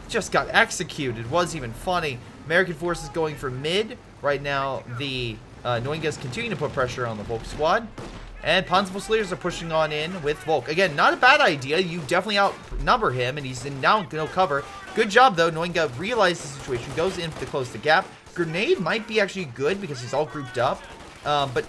Just got executed. Wasn't even funny. American forces going for mid. Right now, the Noinga's continuing to put pressure on the Volk squad. And Panzerfusiliers are pushing on in with Volk. Again, not a bad idea. You definitely outnumber him, and he's in now no cover. Good job, though. Noinga realized the situation, goes in to close the gap. Grenade might be actually good because he's all grouped up. But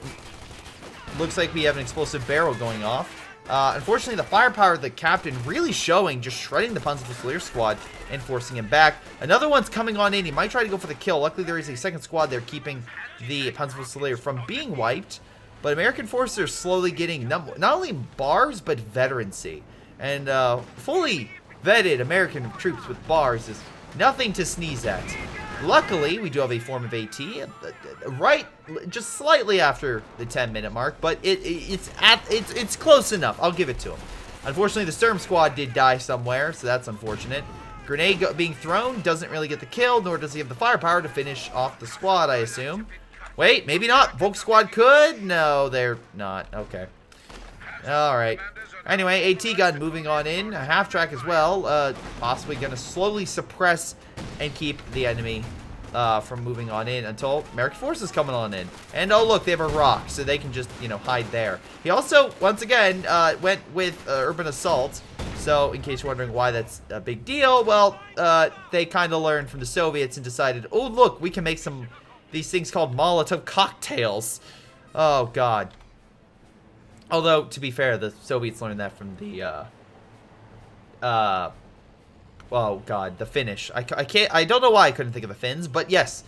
looks like we have an explosive barrel going off. Unfortunately, the firepower of the captain really showing, just shredding the Panzerfusilier squad and forcing him back. Another one's coming on in. He might try to go for the kill. Luckily, there is a second squad there keeping the Panzerfusilier from being wiped. But American forces are slowly getting not only bars, but veterancy. And fully vetted American troops with bars is nothing to sneeze at. Luckily, we do have a form of AT, right, just slightly after the 10-minute mark, but it's close enough. I'll give it to him. Unfortunately, the Sturm squad did die somewhere, so that's unfortunate. Grenade being thrown doesn't really get the kill, nor does he have the firepower to finish off the squad, I assume. Wait, maybe not. Volk squad could? No, they're not. Okay. All right. Anyway, AT gun moving on in. A half-track as well. Possibly going to slowly suppress and keep the enemy from moving on in until American forces coming on in. And, oh, look, they have a rock, so they can just, you know, hide there. He also, once again, went with urban assault. So, in case you're wondering why that's a big deal, well, they kind of learned from the Soviets and decided, oh, look, we can make some these things called Molotov cocktails. Oh, God. Although, to be fair, the Soviets learned that from the, oh, God, the Finnish. I don't know why I couldn't think of the Finns, but yes.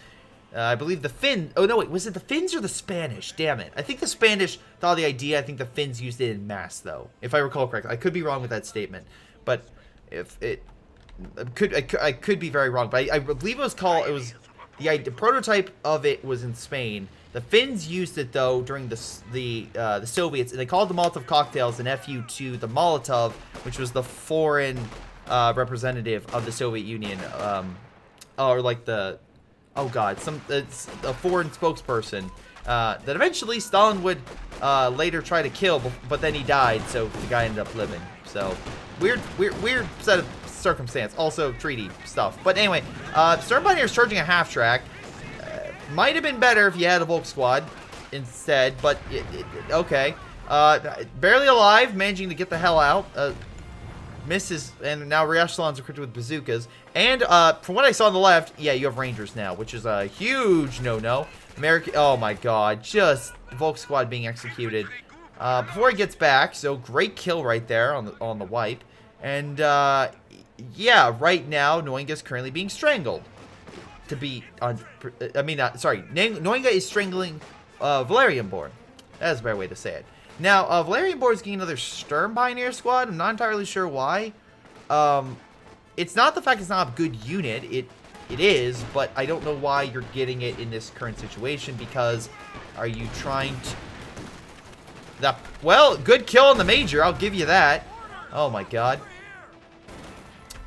I believe the Finn... Oh, no, wait, was it the Finns or the Spanish? Damn it. I think the Spanish thought of the idea. I think the Finns used it in mass, though, if I recall correctly. I could be wrong with that statement, but if it... I could be very wrong, but I believe it was called... It was... The prototype of it was in Spain. The Finns used it, though, during the Soviets, and they called the Molotov cocktails an FU to the Molotov, which was the foreign representative of the Soviet Union, or like the, oh God, it's a foreign spokesperson that eventually Stalin would later try to kill, but then he died, so the guy ended up living. So weird set of circumstance, also treaty stuff. But anyway, Sturm Pioneers charging a half-track. Might have been better if you had a Volk squad instead, but okay. Barely alive, managing to get the hell out. Misses, and now Ryashalon's equipped with bazookas. And from what I saw on the left, yeah, you have Rangers now, which is a huge no-no. Oh my God, just Volk squad being executed before he gets back. So great kill right there on the wipe. And yeah, right now Noinga is currently being strangled. To be on, sorry, Noinga is strangling Valerian-born. That's a better way to say it. Now, Valerian-born is getting another Sturm Pioneer squad. I'm not entirely sure why. It's not the fact it's not a good unit. It is, but I don't know why you're getting it in this current situation, because are you trying to... Well, good kill on the Major, I'll give you that. Oh my God.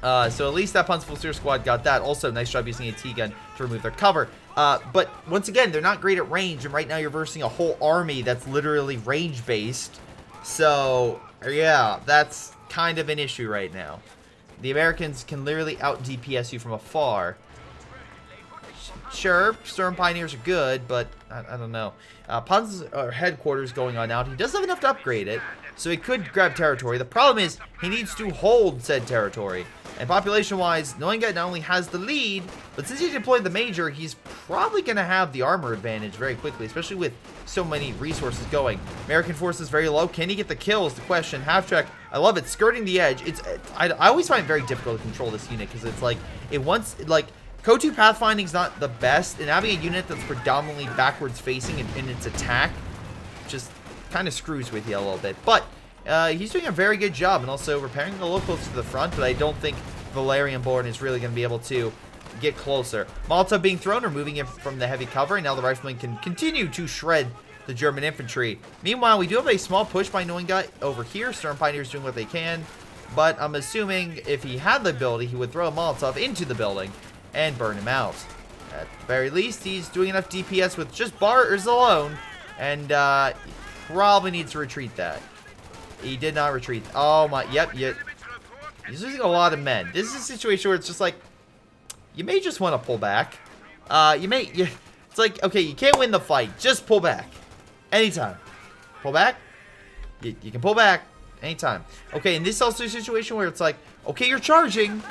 So at least that Panzerfusilier squad got that. Also, nice job using a T-gun to remove their cover. But once again, they're not great at range, and right now you're versing a whole army that's literally range-based. So, yeah, that's kind of an issue right now. The Americans can literally out-DPS you from afar. Sure, Sturm Pioneers are good, but I don't know. Panzer's headquarters going on out. He does have enough to upgrade it, so he could grab territory. The problem is he needs to hold said territory. And population-wise, Noinga not only has the lead, but since he deployed the Major, he's probably going to have the armor advantage very quickly, especially with so many resources going. American forces very low. Can he get the kill is the question. Half-track, I love it. Skirting the edge. I always find it very difficult to control this unit, because it's like, KO2 pathfinding's not the best, and having a unit that's predominantly backwards facing in its attack just kind of screws with you a little bit. But he's doing a very good job, and also repairing the locals to the front, but I don't think Valerian-born is really going to be able to get closer. Molotov being thrown, removing him from the heavy cover, and now the riflemen can continue to shred the German infantry. Meanwhile, we do have a small push by Noinga over here. Sturm Pioneers doing what they can, but I'm assuming if he had the ability, he would throw a Molotov into the building and burn him out. At the very least, he's doing enough DPS with just bars alone, and probably needs to retreat that. He did not retreat. Oh my, yep. He's losing a lot of men. This is a situation where it's just like, you may just want to pull back. It's like, okay, you can't win the fight. Just pull back. Anytime. Pull back. You can pull back anytime. Okay, and this is also a situation where it's like, okay, you're charging,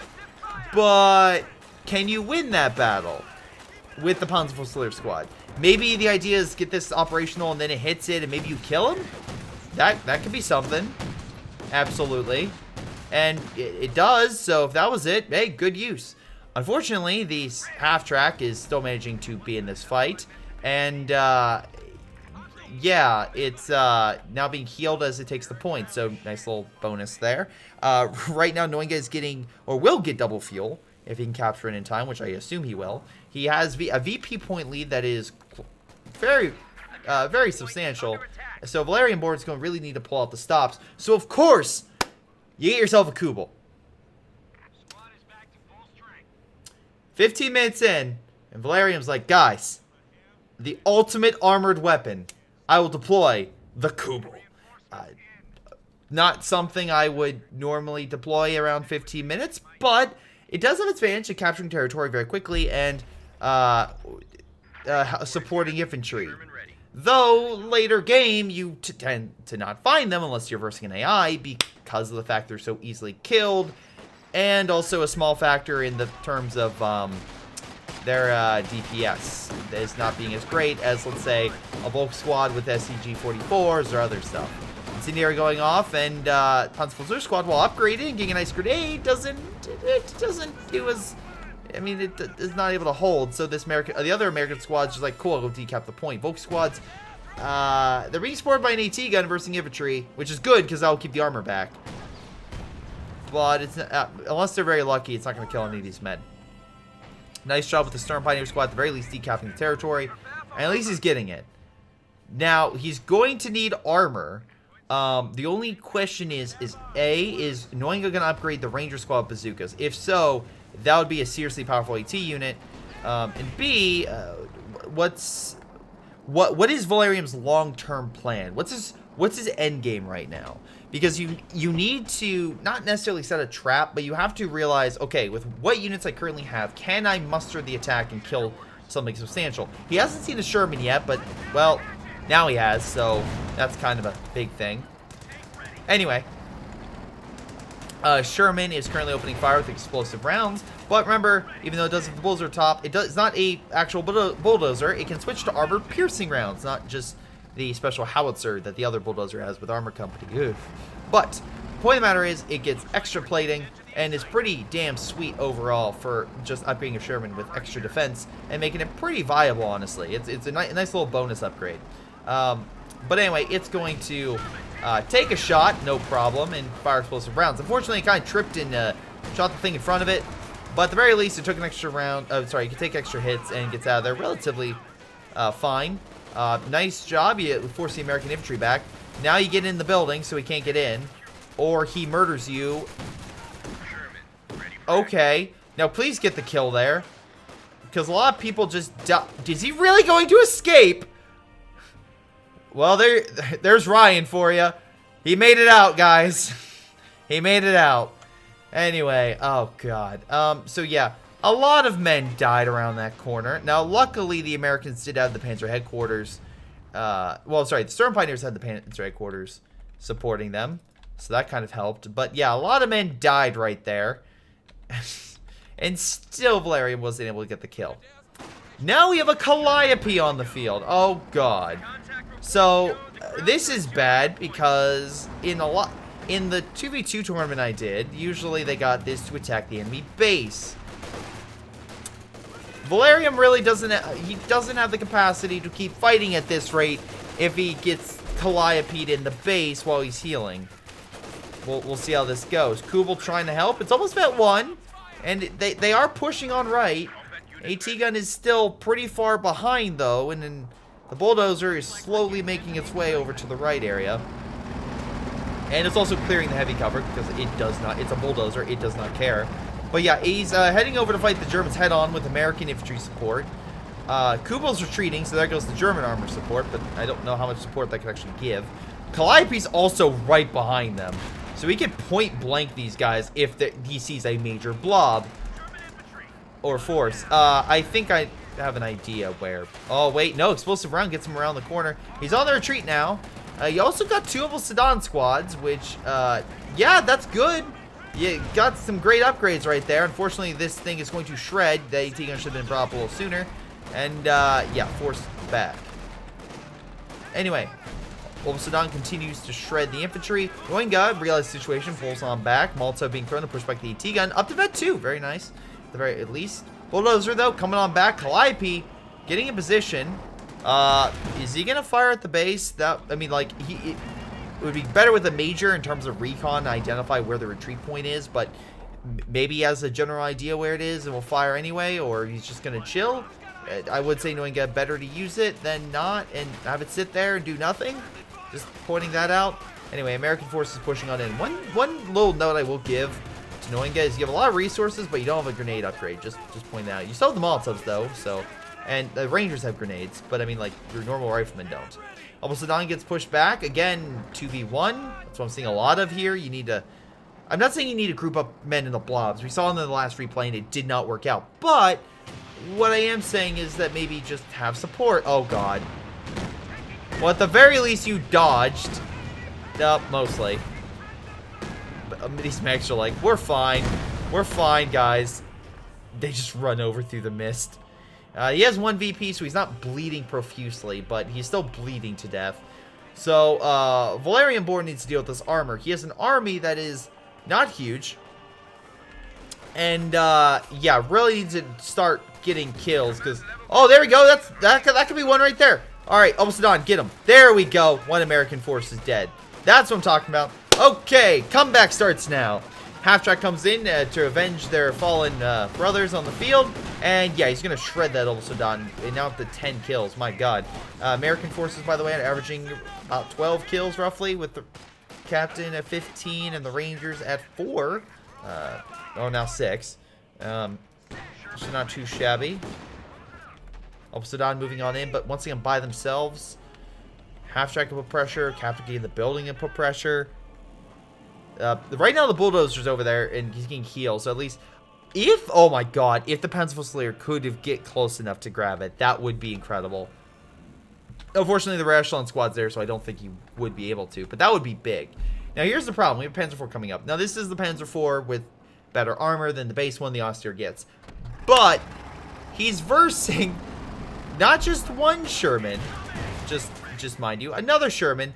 but can you win that battle with the Panzerfußler squad? Maybe the idea is get this operational and then it hits it and maybe you kill him? That could be something. Absolutely. And it does, so if that was it, hey, good use. Unfortunately, the half-track is still managing to be in this fight. And, yeah, it's now being healed as it takes the point. So, nice little bonus there. Right now, Noinga is getting, or will get double fuel if he can capture it in time, which I assume he will. He has a VP point lead that is very, very substantial. So, Valerian Board's going to really need to pull out the stops. So, of course, you get yourself a Kubel. 15 minutes in, and Valerian's like, guys, the ultimate armored weapon. I will deploy the Kubel. Not something I would normally deploy around 15 minutes, but it does have its advantage of capturing territory very quickly and supporting infantry. Though, later game, you tend to not find them unless you're versing an AI because of the fact they're so easily killed, and also a small factor in the terms of their DPS is not being as great as, let's say, a Volk squad with SCG-44s or other stuff. Incendiary going off, and Panzerfußler squad, while upgrading and getting a nice grenade, doesn't do as... I mean, it is not able to hold. So this the other American squad's just like, cool, I'll go decap the point. Volk squads, they're being supported by an AT gun versus infantry, which is good because that'll keep the armor back. But it's unless they're very lucky, it's not going to kill any of these men. Nice job with the Stern Pioneer squad, at the very least decapping the territory, and at least he's getting it. Now he's going to need armor. The only question is Noinga going to upgrade the Ranger squad bazookas? If so, that would be a seriously powerful AT unit. And B, what is Valerium's long-term plan? What's his end game right now? Because you need to not necessarily set a trap, but you have to realize, okay, with what units I currently have, can I muster the attack and kill something substantial? He hasn't seen a Sherman yet, but, well, now he has, so that's kind of a big thing. Anyway, Sherman is currently opening fire with explosive rounds, but remember, even though it does have the bulldozer top, it's not a actual bulldozer. It can switch to armored piercing rounds, not just the special howitzer that the other bulldozer has with Armor Company. Ugh. But the point of the matter is, it gets extra plating and is pretty damn sweet overall for just upgrading a Sherman with extra defense and making it pretty viable, honestly. It's a nice little bonus upgrade. But anyway, it's going to take a shot, no problem, and fire explosive rounds. Unfortunately, it kind of tripped and shot the thing in front of it. But at the very least, it took an extra round. Sorry, you can take extra hits and gets out of there relatively fine. Nice job. You force the American infantry back. Now you get in the building so he can't get in. Or he murders you. Okay. Now please get the kill there. Because a lot of people just die. Is he really going to escape? Well, there's Ryan for you. He made it out, guys. He made it out. Anyway, oh god. So yeah, a lot of men died around that corner. Now, luckily, the Americans did have the Panzer headquarters. Well, sorry, the Stern Pioneers had the Panzer headquarters supporting them, so that kind of helped. But yeah, a lot of men died right there, and still Valerian wasn't able to get the kill. Now we have a Calliope on the field. Oh god. So this is bad because in the 2v2 tournament I did, usually they got this to attack the enemy base. Valerian really doesn't have the capacity to keep fighting at this rate if he gets Calliope'd in the base while he's healing. We'll see how this goes. Kubel trying to help. It's almost at 1, and they are pushing on right. AT gun is still pretty far behind though, and then the bulldozer is slowly making its way over to the right area. And it's also clearing the heavy cover because it's a bulldozer, it does not care. But yeah, he's heading over to fight the Germans head-on with American infantry support. Kubel's retreating, so there goes the German armor support, but I don't know how much support that can actually give. Calliope's also right behind them, so he can point blank these guys if he sees a major blob or force. I think have an idea where. Oh, wait. No, explosive round gets him around the corner. He's on the retreat now. You also got 2 of the Sedan squads, which, yeah, that's good. You got some great upgrades right there. Unfortunately, this thing is going to shred. The AT gun should have been brought up a little sooner. And, yeah, forced back. Anyway, Sedan continues to shred the infantry. Ocwieja realizes the situation, pulls on back. Malta being thrown to push back the AT gun. Up to vet 2. Very nice. At the very least. Bulldozer, though, coming on back. Calliope getting in position. Is he going to fire at the base? That, I mean, like, it would be better with a major in terms of recon to identify where the retreat point is, but maybe he has a general idea where it is and will fire anyway, or he's just going to chill. I would say knowing get better to use it than not and have it sit there and do nothing. Just pointing that out. Anyway, American forces pushing on in. One little note I will give to Ocwieja is you have a lot of resources, but you don't have a grenade upgrade. Just point that out. You still have the Molotovs, though, so... And the Rangers have grenades, but I mean, like, your normal riflemen don't. Sedan gets pushed back. Again, 2v1. That's what I'm seeing a lot of here. You need to... I'm not saying you need to group up men in the blobs. We saw in the last replay, and it did not work out. But what I am saying is that maybe just have support. Oh, God. Well, at the very least, you dodged. Nope, mostly. But these mechs are like, we're fine. We're fine, guys. They just run over through the mist. He has 1 VP, so he's not bleeding profusely, but he's still bleeding to death. So, Valerian Born needs to deal with this armor. He has an army that is not huge. And, yeah, really needs to start getting kills, because... Oh, there we go! That could be one right there! Alright, Sedan, get him. There we go! 1 American force is dead. That's what I'm talking about. Okay, comeback starts now. Half-Track comes in to avenge their fallen brothers on the field. And, yeah, he's going to shred that Sedan. Now up to 10 kills. My God. American forces, by the way, are averaging about 12 kills, roughly, with the captain at 15 and the Rangers at 4. Oh, now 6. So not too shabby. Sedan moving on in, but once again, by themselves. Half-Track can put pressure. Captain getting the building and put pressure. Right now the bulldozer's over there and he's getting healed, so at least if, oh my God, if the Panzer Slayer could have get close enough to grab it, that would be incredible. Unfortunately, the Rare Echelon squad's there, so I don't think he would be able to, but that would be big. Now here's the problem, we have Panzer IV coming up. Now this is the Panzer IV with better armor than the base one the Austere gets, but he's versing not just one Sherman, just mind you, another Sherman,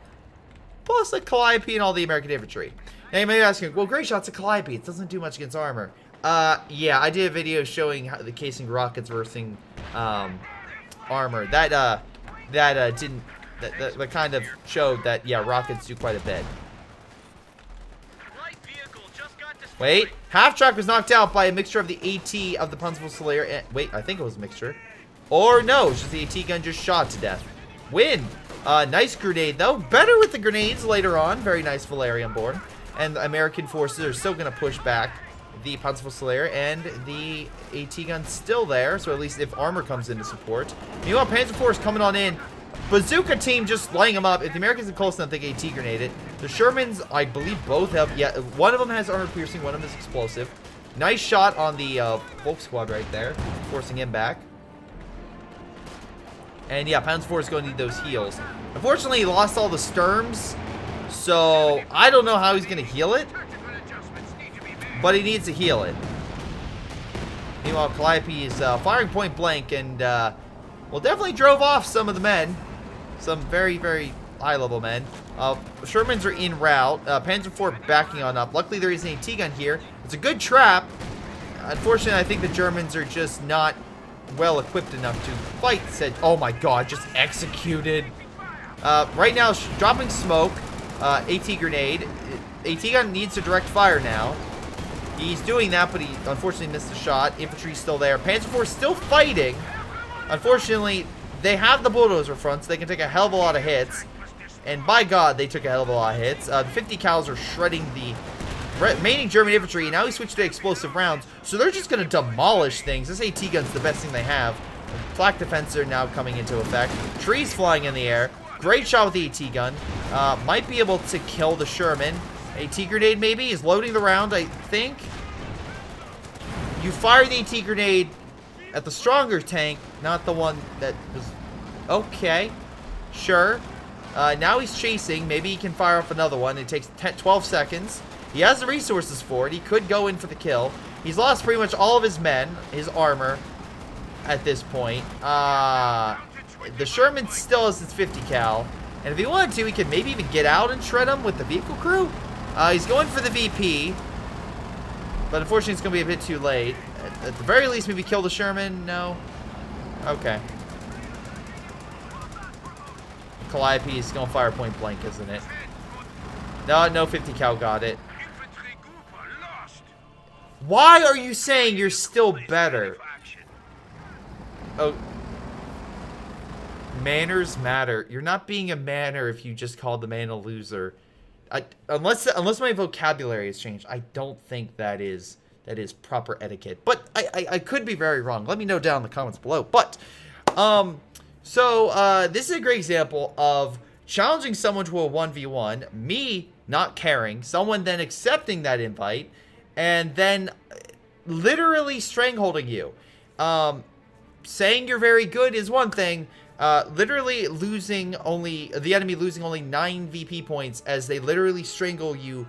plus a Calliope and all the American infantry. Now you may be asking, well, Greyshot's a Calliope. It doesn't do much against armor. Yeah, I did a video showing how the casing rockets versing armor. That kind of showed that, yeah, rockets do quite a bit. Wait, Half-Track was knocked out by a mixture of the AT of the Panzer Slayer and, wait, I think it was a mixture. Or no, it's just the AT gun just shot to death. Win! Nice grenade, though. Better with the grenades later on. Very nice Valerian Born. And the American forces are still going to push back the Panzer Slayer, and the AT gun's still there, so at least if armor comes into support. Meanwhile, Panzer IV is coming on in. Bazooka team just laying them up. If the Americans are close enough, they can AT grenade it. The Shermans, I believe both have, yeah, one of them has armor piercing, one of them is explosive. Nice shot on the Volk squad right there, forcing him back. And yeah, Panzer IV is going to need those heals. Unfortunately, he lost all the Sturms, so I don't know how he's going to heal it. But he needs to heal it. Meanwhile, Calliope is firing point blank and, well, definitely drove off some of the men. Some very, very high-level men. Shermans are en route. Panzer IV backing on up. Luckily, there is an AT gun here. It's a good trap. Unfortunately, I think the Germans are just not well equipped enough to fight said. Oh my God, just executed. Right now, dropping smoke. AT grenade. AT gun needs to direct fire now. He's doing that, but he unfortunately missed the shot. Infantry's still there. Panzer IV still fighting. Unfortunately, they have the bulldozer front, so they can take a hell of a lot of hits. And by God, they took a hell of a lot of hits. The 50 cals are shredding the remaining German infantry. Now he switched to explosive rounds, so they're just going to demolish things. This AT gun's the best thing they have. Flak defense are now coming into effect. Trees flying in the air. Great shot with the AT gun. Might be able to kill the Sherman. AT grenade maybe. He's loading the round, I think. You fire the AT grenade. at the stronger tank, not the one that was... Okay, sure. Now he's chasing. Maybe he can fire off another one. It takes 12 seconds. He has the resources for it. He could go in for the kill. He's lost pretty much all of his men, his armor, at this point. The Sherman still has its 50 cal. And if he wanted to, he could maybe even get out and shred him with the vehicle crew. He's going for the VP. But unfortunately, it's going to be a bit too late. At the very least, maybe kill the Sherman. No. Okay. Calliope is going to fire point blank, isn't it? No 50 cal got it. Why are you saying you're still better? Oh. Manners matter. You're not being a manner if you just called the man a loser. Unless my vocabulary has changed, I don't think that is proper etiquette. But I could be very wrong. Let me know down in the comments below. But this is a great example of challenging someone to a 1v1, me not caring, someone then accepting that invite, and then literally strangleholding you. Saying you're very good is one thing. Literally the enemy losing only 9 VP points as they literally strangle you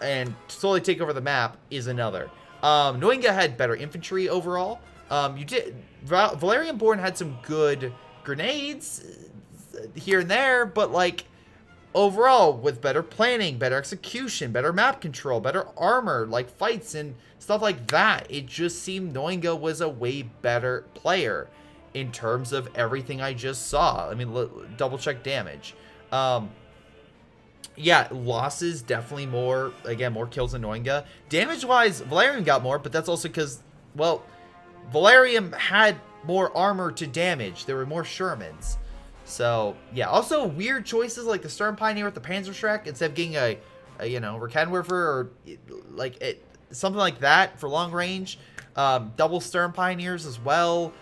and slowly take over the map is another. Noinga had better infantry overall. Valerian Born had some good grenades here and there, but like overall with better planning, better execution, better map control, better armor, like fights and stuff like that, it just seemed Noinga was a way better player in terms of everything I just saw. I mean, double check damage. Yeah, losses definitely more, again, more kills than Noinga. Damage-wise, Valerian got more, but that's also because, well, Valerian had more armor to damage. There were more Shermans. So, yeah. Also, weird choices like the Stern Pioneer with the PyroShark instead of getting a Raketenwerfer or like something like that for long range. Double Stern Pioneers as well.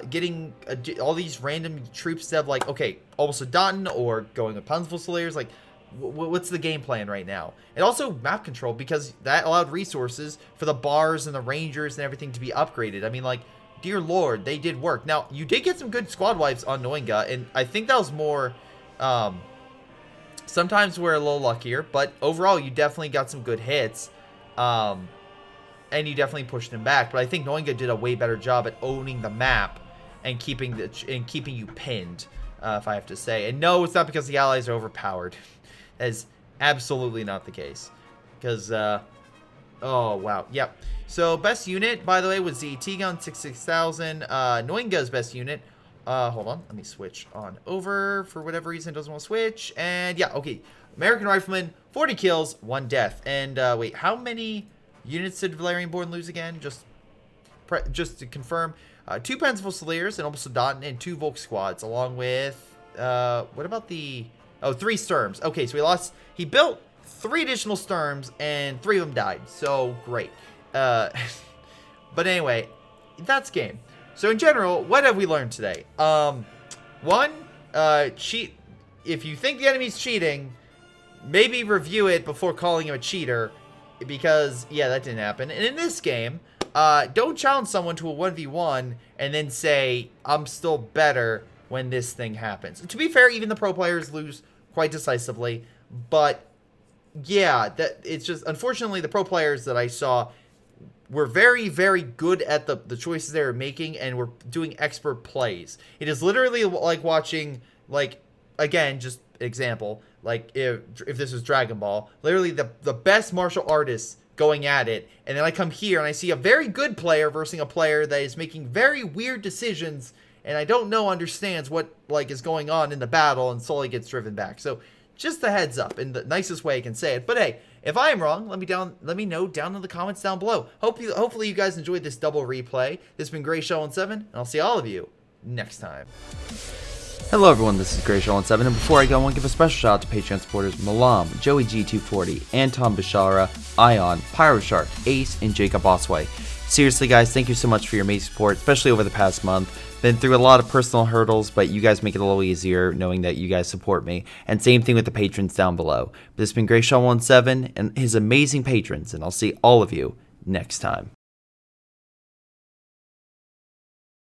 Getting all these random troops instead of like, okay, almost a Dotton or going with Panzerfusiliers. Like, what's the game plan right now? And also map control, because that allowed resources for the bars and the rangers and everything to be upgraded. I mean, like, dear lord, they did work. Now, you did get some good squad wipes on Noinga, and I think that was more, sometimes we're a little luckier, but overall, you definitely got some good hits, and you definitely pushed them back. But I think Noinga did a way better job at owning the map and keeping you pinned, if I have to say. And no, it's not because the allies are overpowered. That is absolutely not the case. Because, oh, wow. Yep. So, best unit, by the way, was the T-Gun 66,000. Noinga's best unit. Hold on. Let me switch on over. For whatever reason, it doesn't want to switch. And, yeah, okay. American Rifleman, 40 kills, 1 death. And, wait, how many units did Valerian Born lose again? Just to confirm. 2 Panzerfusiliers, and almost a Dotton, and 2 Volk squads, along with, what about the... Oh, 3 Sturms. Okay, so he built 3 additional Sturms, and 3 of them died. So, great. But anyway, that's game. So, in general, what have we learned today? One, cheat. If you think the enemy's cheating, maybe review it before calling him a cheater, because, yeah, that didn't happen. And in this game, don't challenge someone to a 1v1 and then say, I'm still better when this thing happens. To be fair, even the pro players lose quite decisively, but yeah, it's just, unfortunately, the pro players that I saw were very, very good at the choices they were making and were doing expert plays. It is literally like watching, like, again, just example, like if this was Dragon Ball, literally the best martial artists going at it, and then I come here and I see a very good player versus a player that is making very weird decisions, and I don't understands what like is going on in the battle, and slowly gets driven back. So just a heads up in the nicest way I can say it. But hey, if I am wrong, let me know down in the comments down below. Hopefully you guys enjoyed this double replay. This has been Greyshot17, and I'll see all of you next time. Hello everyone, this is Greyshot17, and before I go, I want to give a special shout out to Patreon supporters Milam, Joey G240, Anton, Bishara, Ion, PyroShark, Ace, and Jakub Ocwieja. Seriously guys, thank you so much for your amazing support, especially over the past month. Been through a lot of personal hurdles, but you guys make it a little easier knowing that you guys support me. And same thing with the patrons down below. This has been Greyshot17 and his amazing patrons, and I'll see all of you next time.